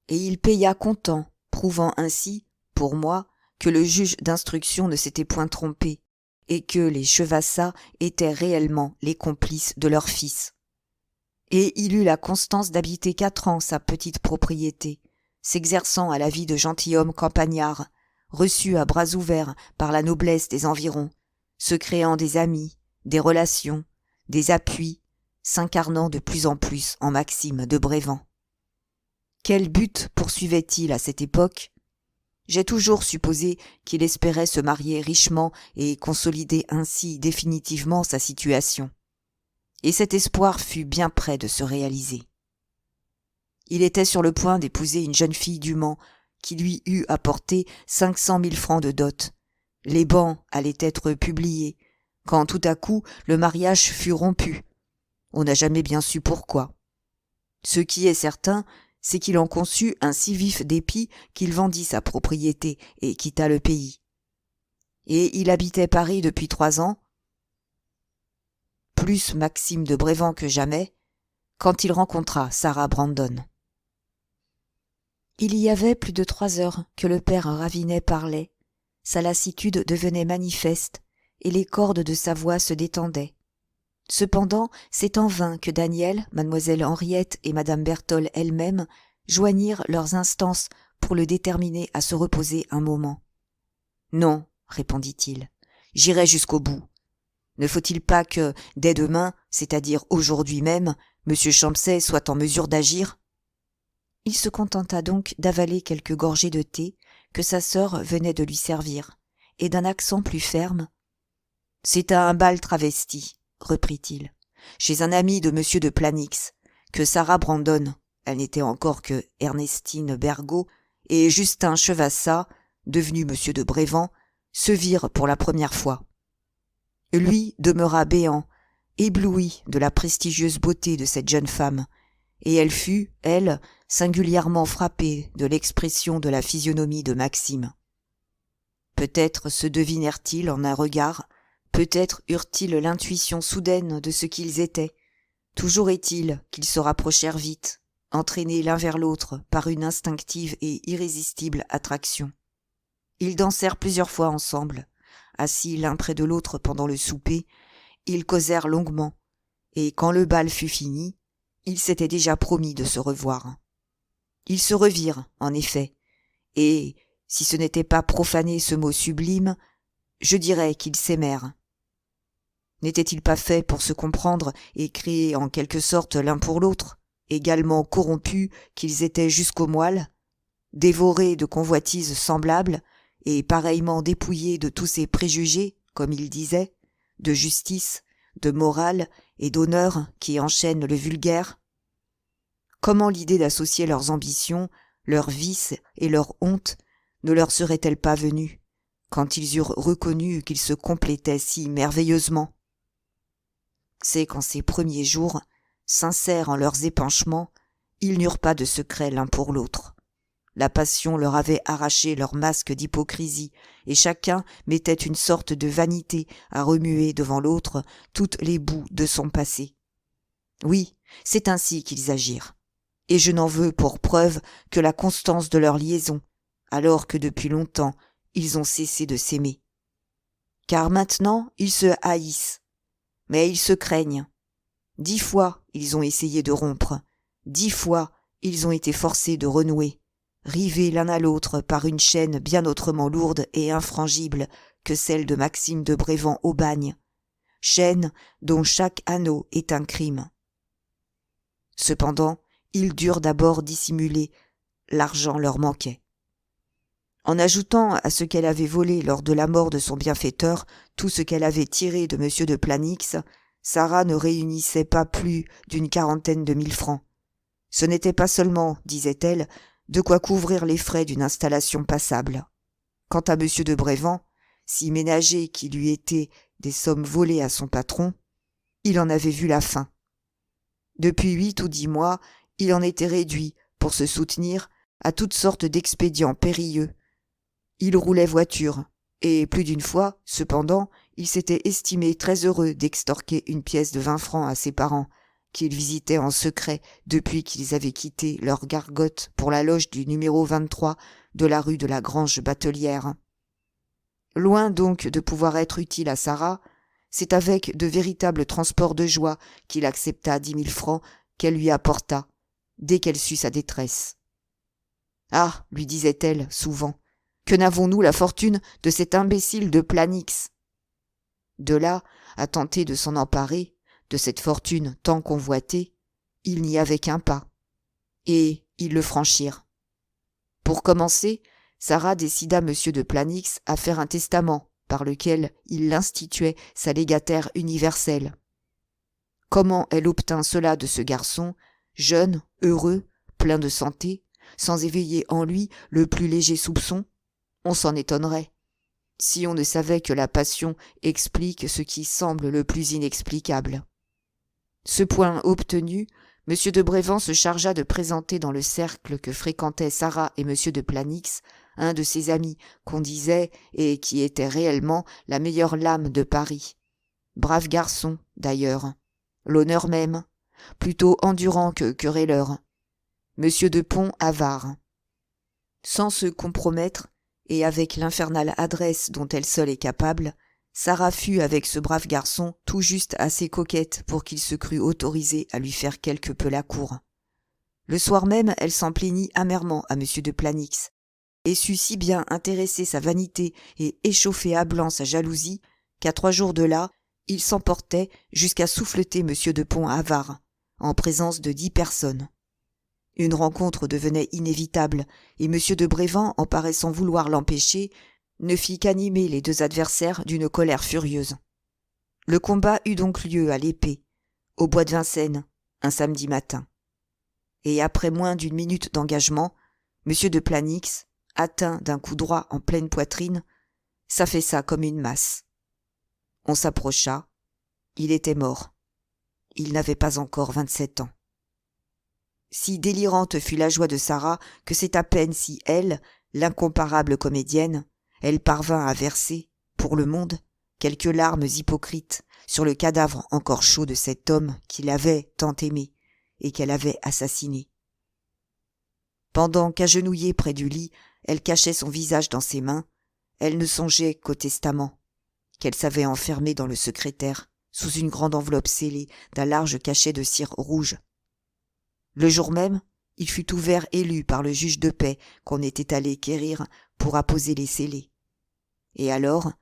et il paya comptant, prouvant ainsi, pour moi, que le juge d'instruction ne s'était point trompé, et que les Chevassa étaient réellement les complices de leur fils. Et il eut la constance d'habiter 4 ans sa petite propriété, s'exerçant à la vie de gentilhomme campagnard, reçu à bras ouverts par la noblesse des environs, se créant des amis, des relations, des appuis, s'incarnant de plus en plus en Maxime de Brévand. Quel but poursuivait-il à cette époque ? J'ai toujours supposé qu'il espérait se marier richement et consolider ainsi définitivement sa situation. Et cet espoir fut bien près de se réaliser. Il était sur le point d'épouser une jeune fille du Mans qui lui eût apporté 500 000 francs de dot. Les bans allaient être publiés, quand tout à coup le mariage fut rompu. On n'a jamais bien su pourquoi. Ce qui est certain, c'est qu'il en conçut un si vif dépit qu'il vendit sa propriété et quitta le pays. Et il habitait Paris depuis 3 ans, plus Maxime de Brévand que jamais, quand il rencontra Sarah Brandon. Il y avait plus de 3 heures que le père Ravinet parlait. Sa lassitude devenait manifeste, et les cordes de sa voix se détendaient. Cependant, c'est en vain que Daniel, mademoiselle Henriette et madame Berthold elle-même joignirent leurs instances pour le déterminer à se reposer un moment. « Non, répondit-il, j'irai jusqu'au bout. Ne faut-il pas que, dès demain, c'est-à-dire aujourd'hui même, M. Champsay soit en mesure d'agir ?» Il se contenta donc d'avaler quelques gorgées de thé que sa sœur venait de lui servir, et d'un accent plus ferme. « C'est à un bal travesti, reprit-il, chez un ami de M. de Planix, que Sarah Brandon, elle n'était encore que Ernestine Bergot, et Justin Chevassa, devenu M. de Brévand, se virent pour la première fois. Lui demeura béant, ébloui de la prestigieuse beauté de cette jeune femme, et elle fut, elle, singulièrement frappée de l'expression de la physionomie de Maxime. Peut-être se devinèrent-ils en un regard, peut-être eurent-ils l'intuition soudaine de ce qu'ils étaient. Toujours est-il qu'ils se rapprochèrent vite, entraînés l'un vers l'autre par une instinctive et irrésistible attraction. Ils dansèrent plusieurs fois ensemble. Assis l'un près de l'autre pendant le souper, ils causèrent longuement, et quand le bal fut fini, ils s'étaient déjà promis de se revoir. Ils se revirent, en effet, et, si ce n'était pas profaner ce mot sublime, je dirais qu'ils s'aimèrent. N'étaient-ils pas faits pour se comprendre et créés en quelque sorte l'un pour l'autre, également corrompus qu'ils étaient jusqu'aux moelles, dévorés de convoitises semblables, et pareillement dépouillés de tous ces préjugés, comme il disait, de justice, de morale et d'honneur qui enchaînent le vulgaire? Comment l'idée d'associer leurs ambitions, leurs vices et leurs hontes ne leur serait-elle pas venue, quand ils eurent reconnu qu'ils se complétaient si merveilleusement? C'est qu'en ces premiers jours, sincères en leurs épanchements, ils n'eurent pas de secret l'un pour l'autre. La passion leur avait arraché leur masque d'hypocrisie, et chacun mettait une sorte de vanité à remuer devant l'autre toutes les boues de son passé. Oui, c'est ainsi qu'ils agirent. et je n'en veux pour preuve que la constance de leur liaison, alors que depuis longtemps ils ont cessé de s'aimer. Car maintenant ils se haïssent, mais ils se craignent. 10 fois ils ont essayé de rompre, 10 fois ils ont été forcés de renouer, rivés l'un à l'autre par une chaîne bien autrement lourde et infrangible que celle de Maxime de Brévand au bagne, chaîne dont chaque anneau est un crime. Cependant, ils durent d'abord dissimuler, l'argent leur manquait. En ajoutant à ce qu'elle avait volé lors de la mort de son bienfaiteur tout ce qu'elle avait tiré de M. de Planix, Sarah ne réunissait pas plus d'une 40 000 francs. Ce n'était pas seulement, disait-elle, de quoi couvrir les frais d'une installation passable. Quant à M. de Brévand, si ménager qu'il eût été des sommes volées à son patron, il en avait vu la fin. Depuis 8 ou 10 mois, il en était réduit, pour se soutenir, à toutes sortes d'expédients périlleux. Il roulait voiture, et plus d'une fois, cependant, il s'était estimé très heureux d'extorquer une pièce de 20 francs à ses parents, qu'il visitait en secret depuis qu'ils avaient quitté leur gargote pour la loge du numéro 23 de la rue de la Grange Batelière. Loin donc de pouvoir être utile à Sarah, c'est avec de véritables transports de joie qu'il accepta 10 000 francs qu'elle lui apporta, dès qu'elle sut sa détresse. « Ah, lui disait-elle souvent, que n'avons-nous la fortune de cet imbécile de Planix ?» De là à tenter de s'en emparer, de cette fortune tant convoitée, il n'y avait qu'un pas. Et ils le franchirent. Pour commencer, Sarah décida M. de Planix à faire un testament par lequel il l'instituait sa légataire universelle. Comment elle obtint cela de ce garçon, jeune, heureux, plein de santé, sans éveiller en lui le plus léger soupçon, on s'en étonnerait, si on ne savait que la passion explique ce qui semble le plus inexplicable. Ce point obtenu, M. de Brévand se chargea de présenter dans le cercle que fréquentaient Sarah et M. de Planix un de ses amis qu'on disait, et qui était réellement, la meilleure lame de Paris. Brave garçon, d'ailleurs, l'honneur même, plutôt endurant que querelleur, M. de Pont avare. Sans se compromettre, et avec l'infernale adresse dont elle seule est capable, Sarah fut avec ce brave garçon tout juste assez coquette pour qu'il se crût autorisé à lui faire quelque peu la cour. Le soir même, elle s'en plaignit amèrement à M. de Planix, et sut si bien intéresser sa vanité et échauffer à blanc sa jalousie, qu'à 3 jours de là, il s'emportait jusqu'à souffleter M. de Pont avare, en présence de 10 personnes. Une rencontre devenait inévitable, et M. de Brévand, en paraissant vouloir l'empêcher, ne fit qu'animer les 2 adversaires d'une colère furieuse. Le combat eut donc lieu à l'épée, au bois de Vincennes, un samedi matin. Et après moins d'1 minute d'engagement, M. de Planix, atteint d'un coup droit en pleine poitrine, s'affaissa comme une masse. On s'approcha. Il était mort. Il n'avait pas encore 27 ans. Si délirante fut la joie de Sarah que c'est à peine si elle, l'incomparable comédienne, elle parvint à verser, pour le monde, quelques larmes hypocrites sur le cadavre encore chaud de cet homme qui l'avait tant aimée et qu'elle avait assassiné. Pendant qu'agenouillée près du lit, elle cachait son visage dans ses mains, elle ne songeait qu'au testament, qu'elle savait enfermer dans le secrétaire, sous une grande enveloppe scellée d'un large cachet de cire rouge. Le jour même, il fut ouvert et lu par le juge de paix qu'on était allé quérir pour apposer les scellés. Et alors,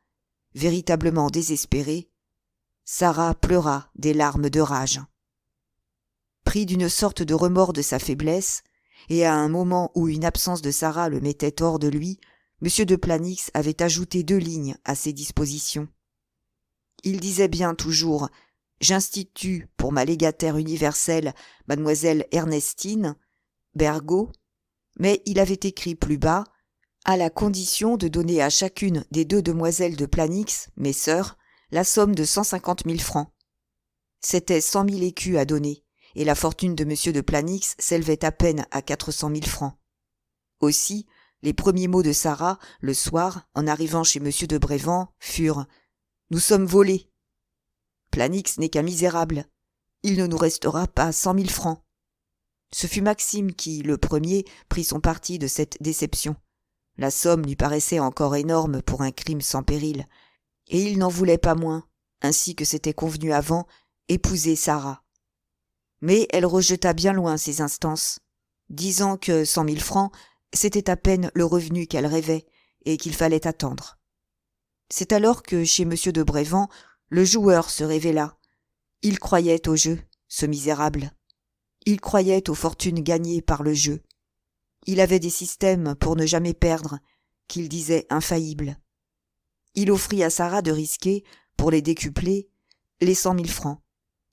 véritablement désespérée, Sarah pleura des larmes de rage. Pris d'une sorte de remords de sa faiblesse, et à un moment où une absence de Sarah le mettait hors de lui, M. de Planix avait ajouté 2 lignes à ses dispositions. Il disait bien toujours « J'institue pour ma légataire universelle mademoiselle Ernestine Bergot », mais il avait écrit plus bas « à la condition de donner à chacune des 2 demoiselles de Planix, mes sœurs, la somme de 150 000 francs. C'était 100 000 écus à donner, et la fortune de M. de Planix s'élevait à peine à 400 000 francs. Aussi, les premiers mots de Sarah, le soir, en arrivant chez M. de Brévand, furent « Nous sommes volés. Planix n'est qu'un misérable. Il ne nous restera pas 100 000 francs. » Ce fut Maxime qui, le premier, prit son parti de cette déception. La somme lui paraissait encore énorme pour un crime sans péril, et il n'en voulait pas moins, ainsi que c'était convenu avant, épouser Sarah. Mais elle rejeta bien loin ces instances, disant que 100 000 francs, c'était à peine le revenu qu'elle rêvait, et qu'il fallait attendre. C'est alors que, chez M. de Brévan, le joueur se révéla. Il croyait au jeu, ce misérable. Il croyait aux fortunes gagnées par le jeu. Il avait des systèmes pour ne jamais perdre, qu'il disait infaillibles. Il offrit à Sarah de risquer, pour les décupler, les 100 000 francs,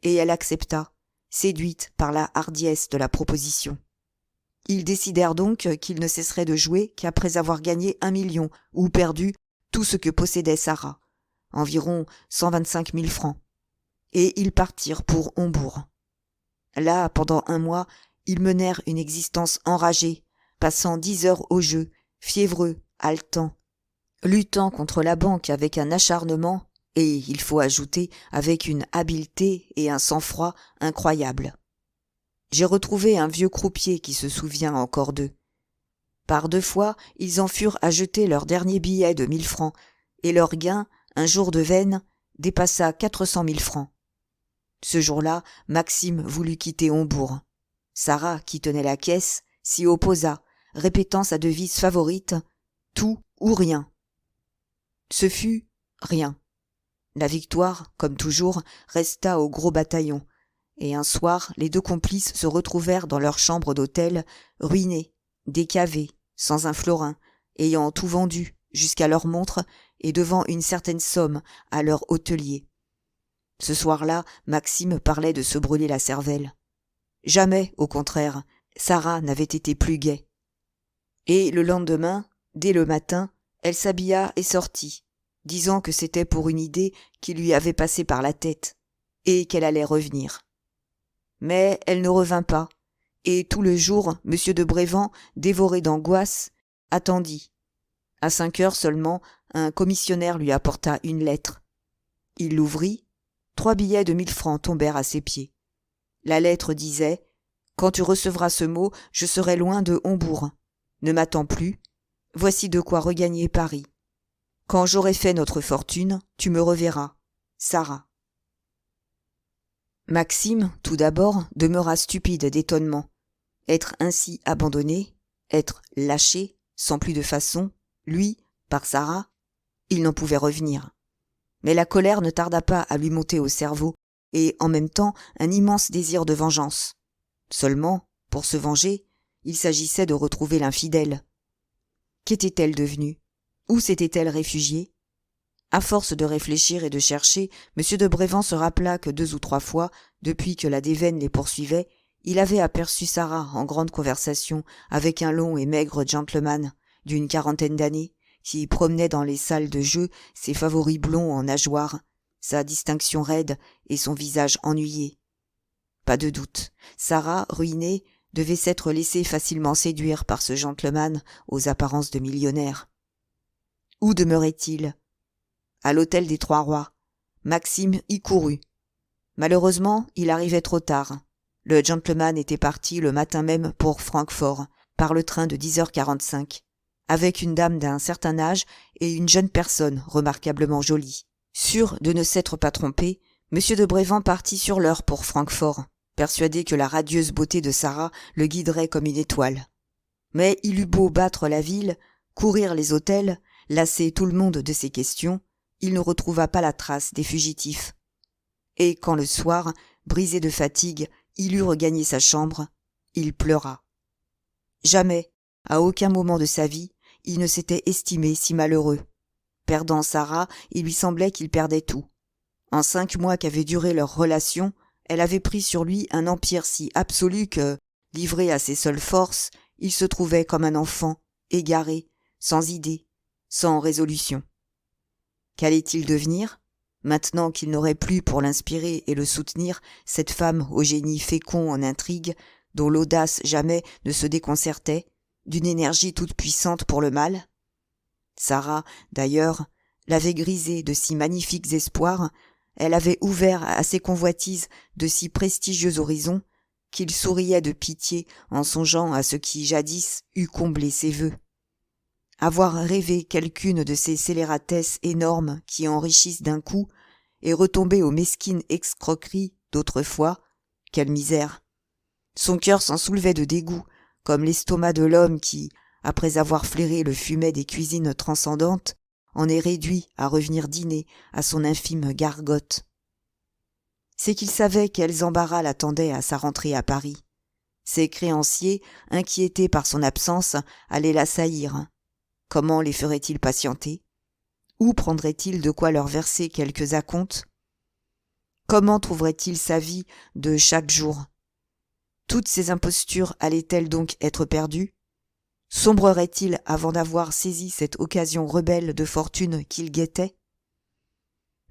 et elle accepta, séduite par la hardiesse de la proposition. Ils décidèrent donc qu'ils ne cesseraient de jouer qu'après avoir gagné 1 million ou perdu tout ce que possédait Sarah, environ 125 000 francs, et ils partirent pour Hombourg. Là, pendant 1 mois, ils menèrent une existence enragée, passant 10 heures au jeu, fiévreux, haletants, luttant contre la banque avec un acharnement et, il faut ajouter, avec une habileté et un sang-froid incroyables. J'ai retrouvé un vieux croupier qui se souvient encore d'eux. Par 2 fois, ils en furent à jeter leur dernier billet de 1 000 francs, et leur gain, un jour de veine, dépassa 400 000 francs. Ce jour-là, Maxime voulut quitter Hombourg. Sarah, qui tenait la caisse, s'y opposa, répétant sa devise favorite « tout ou rien ». Ce fut rien. La victoire, comme toujours, resta au gros bataillon, et un soir, les 2 complices se retrouvèrent dans leur chambre d'hôtel, ruinés, décavés, sans un florin, ayant tout vendu, jusqu'à leur montre, et devant une certaine somme à leur hôtelier. Ce soir-là, Maxime parlait de se brûler la cervelle. Jamais, au contraire, Sarah n'avait été plus gaie. Et le lendemain, dès le matin, elle s'habilla et sortit, disant que c'était pour une idée qui lui avait passé par la tête, et qu'elle allait revenir. Mais elle ne revint pas, et tout le jour, M. de Brévan, dévoré d'angoisse, attendit. À 5 heures seulement, un commissionnaire lui apporta une lettre. Il l'ouvrit, 3 billets de 1 000 francs tombèrent à ses pieds. La lettre disait « Quand tu recevras ce mot, je serai loin de Hombourg. Ne m'attends plus. Voici de quoi regagner Paris. Quand j'aurai fait notre fortune, tu me reverras. Sarah. » Maxime, tout d'abord, demeura stupide d'étonnement. Être ainsi abandonné, être lâché, sans plus de façon, lui, par Sarah, il n'en pouvait revenir. Mais la colère ne tarda pas à lui monter au cerveau, et en même temps un immense désir de vengeance. Seulement, pour se venger, il s'agissait de retrouver l'infidèle. Qu'était-elle devenue? Où s'était-elle réfugiée? À force de réfléchir et de chercher, M. de Brévan se rappela que 2 ou 3 fois, depuis que la déveine les poursuivait, il avait aperçu Sarah en grande conversation avec un long et maigre gentleman d'une 40aine d'années, qui promenait dans les salles de jeu ses favoris blonds en nageoires, sa distinction raide et son visage ennuyé. Pas de doute, Sarah, ruinée, devait s'être laissée facilement séduire par ce gentleman aux apparences de millionnaire. Où demeurait-il? À l'hôtel des Trois Rois. Maxime y courut. Malheureusement, il arrivait trop tard. Le gentleman était parti le matin même pour Francfort, par le train de 10h45. Avec une dame d'un certain âge et une jeune personne remarquablement jolie. Sûr de ne s'être pas trompé, M. de Brévan partit sur l'heure pour Francfort, persuadé que la radieuse beauté de Sarah le guiderait comme une étoile. Mais il eut beau battre la ville, courir les hôtels, lasser tout le monde de ses questions, il ne retrouva pas la trace des fugitifs. Et quand le soir, brisé de fatigue, il eut regagné sa chambre, il pleura. Jamais, à aucun moment de sa vie, il ne s'était estimé si malheureux. Perdant Sarah, il lui semblait qu'il perdait tout. En 5 mois qu'avait duré leur relation, elle avait pris sur lui un empire si absolu que, livré à ses seules forces, il se trouvait comme un enfant, égaré, sans idée, sans résolution. Qu'allait-il devenir, maintenant qu'il n'aurait plus pour l'inspirer et le soutenir cette femme au génie fécond en intrigue, dont l'audace jamais ne se déconcertait, d'une énergie toute puissante pour le mal? Sarah, d'ailleurs, l'avait grisé de si magnifiques espoirs, elle avait ouvert à ses convoitises de si prestigieux horizons, qu'il souriait de pitié en songeant à ce qui jadis eût comblé ses vœux. Avoir rêvé quelqu'une de ces scélératesses énormes qui enrichissent d'un coup et retomber aux mesquines escroqueries d'autrefois, quelle misère! Son cœur s'en soulevait de dégoût, comme l'estomac de l'homme qui, après avoir flairé le fumet des cuisines transcendantes, en est réduit à revenir dîner à son infime gargote. C'est qu'il savait quels embarras l'attendaient à sa rentrée à Paris. Ses créanciers, inquiétés par son absence, allaient l'assaillir. Comment les ferait-il patienter? Où prendrait-il de quoi leur verser quelques acomptes? Comment trouverait-il sa vie de chaque jour? Toutes ces impostures allaient-elles donc être perdues? Sombrerait-il avant d'avoir saisi cette occasion rebelle de fortune qu'il guettait?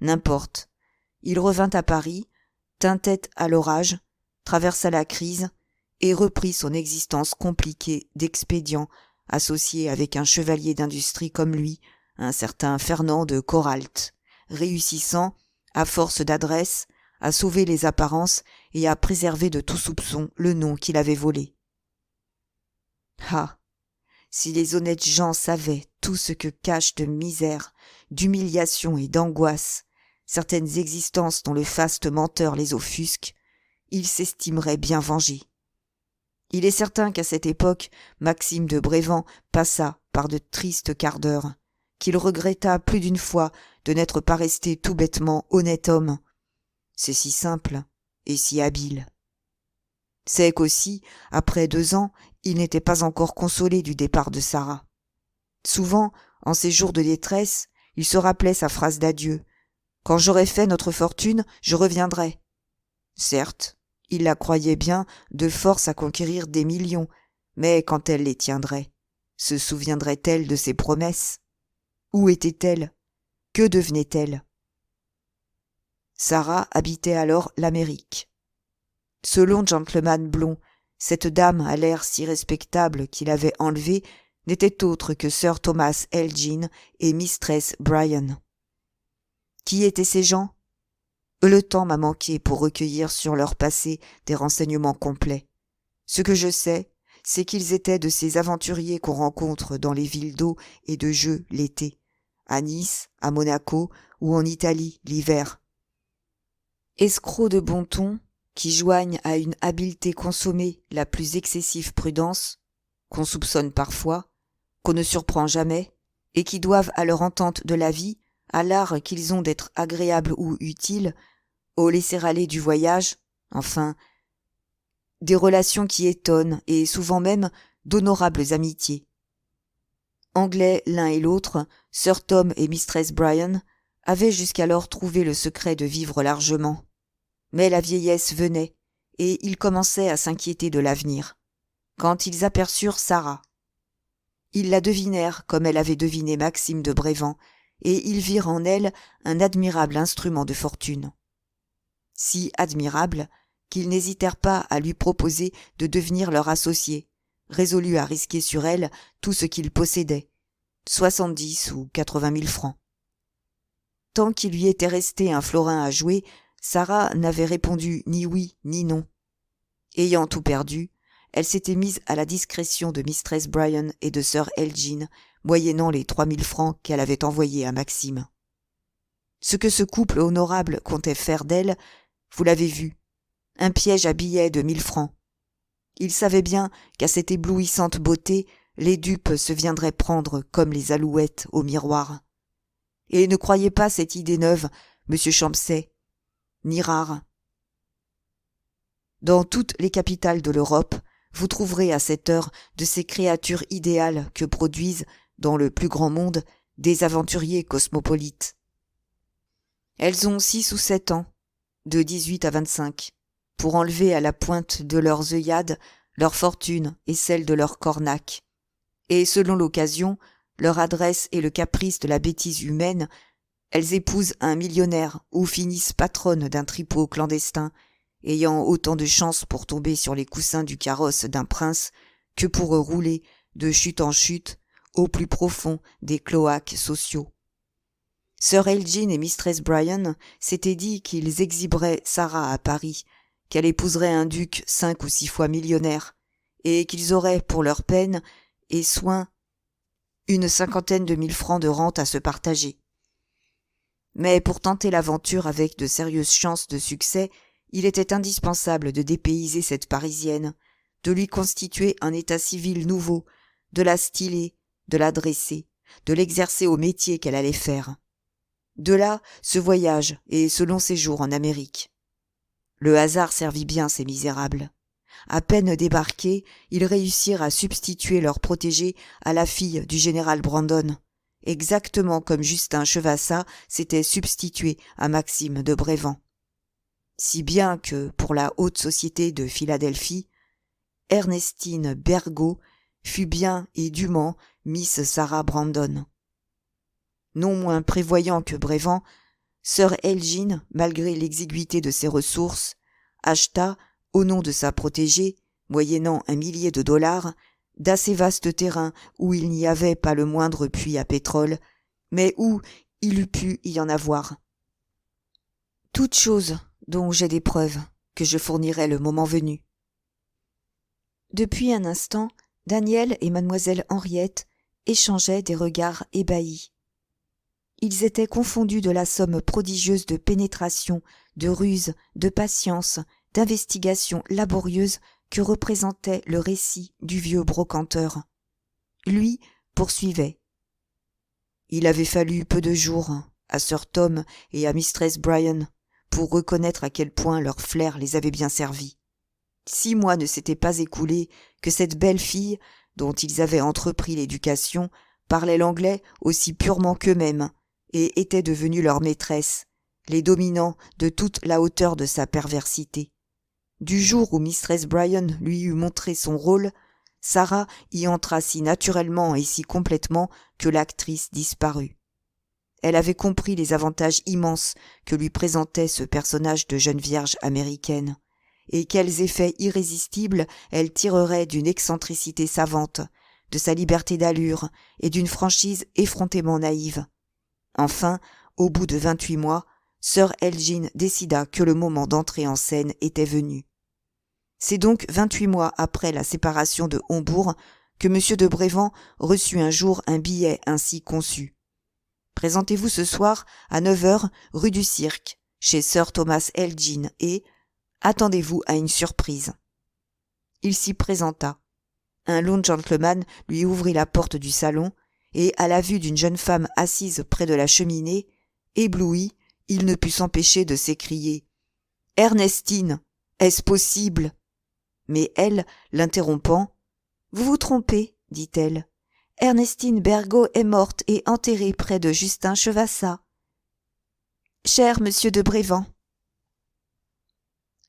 N'importe. Il revint à Paris, tint tête à l'orage, traversa la crise et reprit son existence compliquée d'expédients associé avec un chevalier d'industrie comme lui, un certain Fernand de Coralt, réussissant, à force d'adresse, à sauver les apparences et à préserver de tout soupçon le nom qu'il avait volé. Ah! Si les honnêtes gens savaient tout ce que cachent de misère, d'humiliation et d'angoisse certaines existences dont le faste menteur les offusque, ils s'estimeraient bien vengés. Il est certain qu'à cette époque, Maxime de Brévand passa par de tristes quarts d'heure, qu'il regretta plus d'une fois de n'être pas resté tout bêtement honnête homme. C'est si simple et si habile. C'est qu'aussi, après 2 ans, il n'était pas encore consolé du départ de Sarah. Souvent, en ces jours de détresse, il se rappelait sa phrase d'adieu. « Quand j'aurai fait notre fortune, je reviendrai. » Certes, il la croyait bien de force à conquérir des millions, mais quand elle les tiendrait, se souviendrait-elle de ses promesses? Où était-elle? Que devenait-elle? Sarah habitait alors l'Amérique. Ce long gentleman blond, cette dame à l'air si respectable qu'il avait enlevée, n'était autre que Sir Thomas Elgin et Mistress Bryan. Qui étaient ces gens? Le temps m'a manqué pour recueillir sur leur passé des renseignements complets. Ce que je sais, c'est qu'ils étaient de ces aventuriers qu'on rencontre dans les villes d'eau et de jeux l'été, à Nice, à Monaco ou en Italie l'hiver. Escrocs de bon ton, qui joignent à une habileté consommée la plus excessive prudence, qu'on soupçonne parfois, qu'on ne surprend jamais, et qui doivent à leur entente de la vie, à l'art qu'ils ont d'être agréables ou utiles, au laisser-aller du voyage, enfin, des relations qui étonnent et souvent même d'honorables amitiés. Anglais l'un et l'autre, Sir Tom et Mistress Bryan avaient jusqu'alors trouvé le secret de vivre largement. Mais la vieillesse venait, et ils commençaient à s'inquiéter de l'avenir, quand ils aperçurent Sarah. Ils la devinèrent comme elle avait deviné Maxime de Brévand, et ils virent en elle un admirable instrument de fortune. Si admirable qu'ils n'hésitèrent pas à lui proposer de devenir leur associé, résolus à risquer sur elle tout ce qu'ils possédaient, 70 ou 80 000 francs. Tant qu'il lui était resté un florin à jouer, Sarah n'avait répondu ni oui ni non. Ayant tout perdu, elle s'était mise à la discrétion de Mistress Bryan et de Sir Elgin, moyennant les 3 000 francs qu'elle avait envoyés à Maxime. Ce que ce couple honorable comptait faire d'elle, vous l'avez vu, un piège à billets de 1 000 francs. Il savait bien qu'à cette éblouissante beauté, les dupes se viendraient prendre comme les alouettes au miroir. Et ne croyez pas cette idée neuve, monsieur Champsay, ni rare. Dans toutes les capitales de l'Europe, vous trouverez à cette heure de ces créatures idéales que produisent, dans le plus grand monde, des aventuriers cosmopolites. Elles ont 6 ou 7 ans, de 18 à 25, pour enlever à la pointe de leurs œillades leur fortune et celle de leur cornac. Et selon l'occasion, leur adresse et le caprice de la bêtise humaine, elles épousent un millionnaire ou finissent patronnes d'un tripot clandestin, ayant autant de chance pour tomber sur les coussins du carrosse d'un prince que pour rouler, de chute en chute, au plus profond des cloaques sociaux. Sir Elgin et Mistress Bryan s'étaient dit qu'ils exhiberaient Sarah à Paris, qu'elle épouserait un duc 5 ou 6 fois millionnaire, et qu'ils auraient, pour leur peine et soin, une 50 000 francs de rente à se partager. Mais pour tenter l'aventure avec de sérieuses chances de succès, il était indispensable de dépayser cette Parisienne, de lui constituer un état civil nouveau, de la styler, de la dresser, de l'exercer au métier qu'elle allait faire. De là, ce voyage et ce long séjour en Amérique. Le hasard servit bien ces misérables. À peine débarqués, ils réussirent à substituer leur protégée à la fille du général Brandon, exactement comme Justin Chevassa s'était substitué à Maxime de Brévan. Si bien que, pour la haute société de Philadelphie, Ernestine Bergot fut bien et dûment Miss Sarah Brandon. Non moins prévoyant que Brévan, Sir Elgin, malgré l'exiguïté de ses ressources, acheta, au nom de sa protégée, moyennant $1 millier, d'assez vastes terrains où il n'y avait pas le moindre puits à pétrole, mais où il eût pu y en avoir. Toutes choses dont j'ai des preuves, que je fournirai le moment venu. Depuis un instant, Daniel et mademoiselle Henriette échangeaient des regards ébahis. Ils étaient confondus de la somme prodigieuse de pénétration, de ruse, de patience, d'investigation laborieuse que représentait le récit du vieux brocanteur. Lui poursuivait. Il avait fallu peu de jours à Sir Tom et à Mistress Bryan pour reconnaître à quel point leur flair les avait bien servis. 6 mois ne s'étaient pas écoulés que cette belle fille, dont ils avaient entrepris l'éducation, parlait l'anglais aussi purement qu'eux-mêmes, et était devenue leur maîtresse, les dominant de toute la hauteur de sa perversité. Du jour où Mistress Bryan lui eut montré son rôle, Sarah y entra si naturellement et si complètement que l'actrice disparut. Elle avait compris les avantages immenses que lui présentait ce personnage de jeune vierge américaine, et quels effets irrésistibles elle tirerait d'une excentricité savante, de sa liberté d'allure et d'une franchise effrontément naïve. Enfin, au bout de 28 mois, Sir Elgin décida que le moment d'entrer en scène était venu. C'est donc 28 mois après la séparation de Hombourg que M. de Brévan reçut un jour un billet ainsi conçu. Présentez-vous ce soir à 9h rue du Cirque, chez Sir Thomas Elgin, et attendez-vous à une surprise. Il s'y présenta. Un long gentleman lui ouvrit la porte du salon, et à la vue d'une jeune femme assise près de la cheminée, ébloui, il ne put s'empêcher de s'écrier « Ernestine, est-ce possible ?» Mais elle, l'interrompant, « Vous vous trompez, dit-elle. Ernestine Bergot est morte et enterrée près de Justin Chevassa. Cher monsieur de Brévan.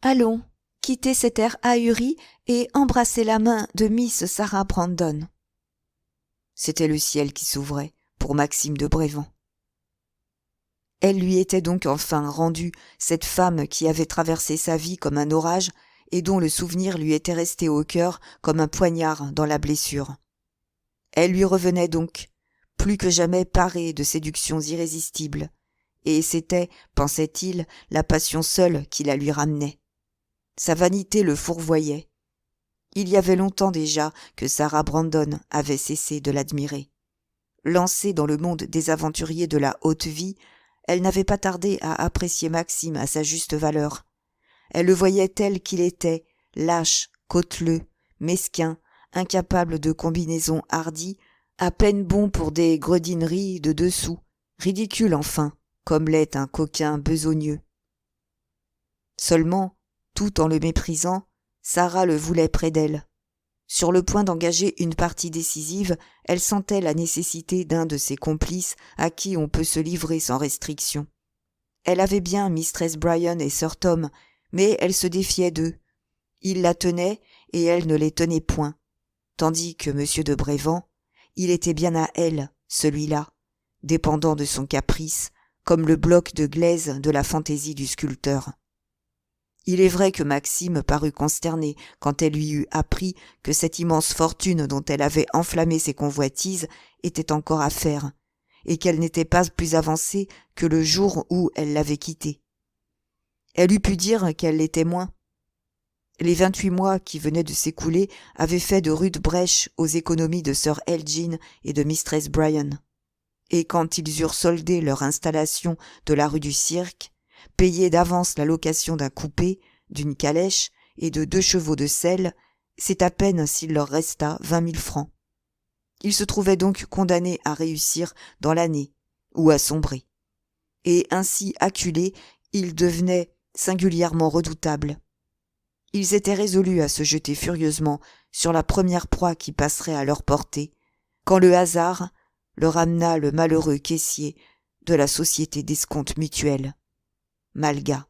Allons, quittez cet air ahuri et embrassez la main de Miss Sarah Brandon. » C'était le ciel qui s'ouvrait pour Maxime de Brévan. Elle lui était donc enfin rendue, cette femme qui avait traversé sa vie comme un orage et dont le souvenir lui était resté au cœur comme un poignard dans la blessure. Elle lui revenait donc, plus que jamais parée de séductions irrésistibles, et c'était, pensait-il, la passion seule qui la lui ramenait. Sa vanité le fourvoyait. Il y avait longtemps déjà que Sarah Brandon avait cessé de l'admirer. Lancée dans le monde des aventuriers de la haute vie, elle n'avait pas tardé à apprécier Maxime à sa juste valeur. Elle le voyait tel qu'il était, lâche, cauteleux, mesquin, incapable de combinaisons hardies, à peine bon pour des gredineries de 2 sous, ridicule enfin, comme l'est un coquin besogneux. Seulement, tout en le méprisant, Sarah le voulait près d'elle. Sur le point d'engager une partie décisive, elle sentait la nécessité d'un de ses complices à qui on peut se livrer sans restriction. Elle avait bien Mistress Bryan et Sir Tom, mais elle se défiait d'eux. Ils la tenaient et elle ne les tenait point, tandis que M. de Brévan, il était bien à elle, celui-là, dépendant de son caprice, comme le bloc de glaise de la fantaisie du sculpteur. Il est vrai que Maxime parut consterné quand elle lui eut appris que cette immense fortune dont elle avait enflammé ses convoitises était encore à faire, et qu'elle n'était pas plus avancée que le jour où elle l'avait quitté. Elle eût pu dire qu'elle l'était moins, Les 28 mois qui venaient de s'écouler avaient fait de rudes brèches aux économies de Sir Elgin et de Mistress Bryan. Et quand ils eurent soldé leur installation de la rue du Cirque, payé d'avance la location d'un coupé, d'une calèche et de 2 chevaux de selle, c'est à peine s'il leur resta 20 000 francs. Ils se trouvaient donc condamnés à réussir dans l'année, ou à sombrer. Et ainsi acculés, ils devenaient singulièrement redoutables. Ils étaient résolus à se jeter furieusement sur la première proie qui passerait à leur portée, quand le hasard leur amena le malheureux caissier de la Société d'escompte mutuelle, Malga.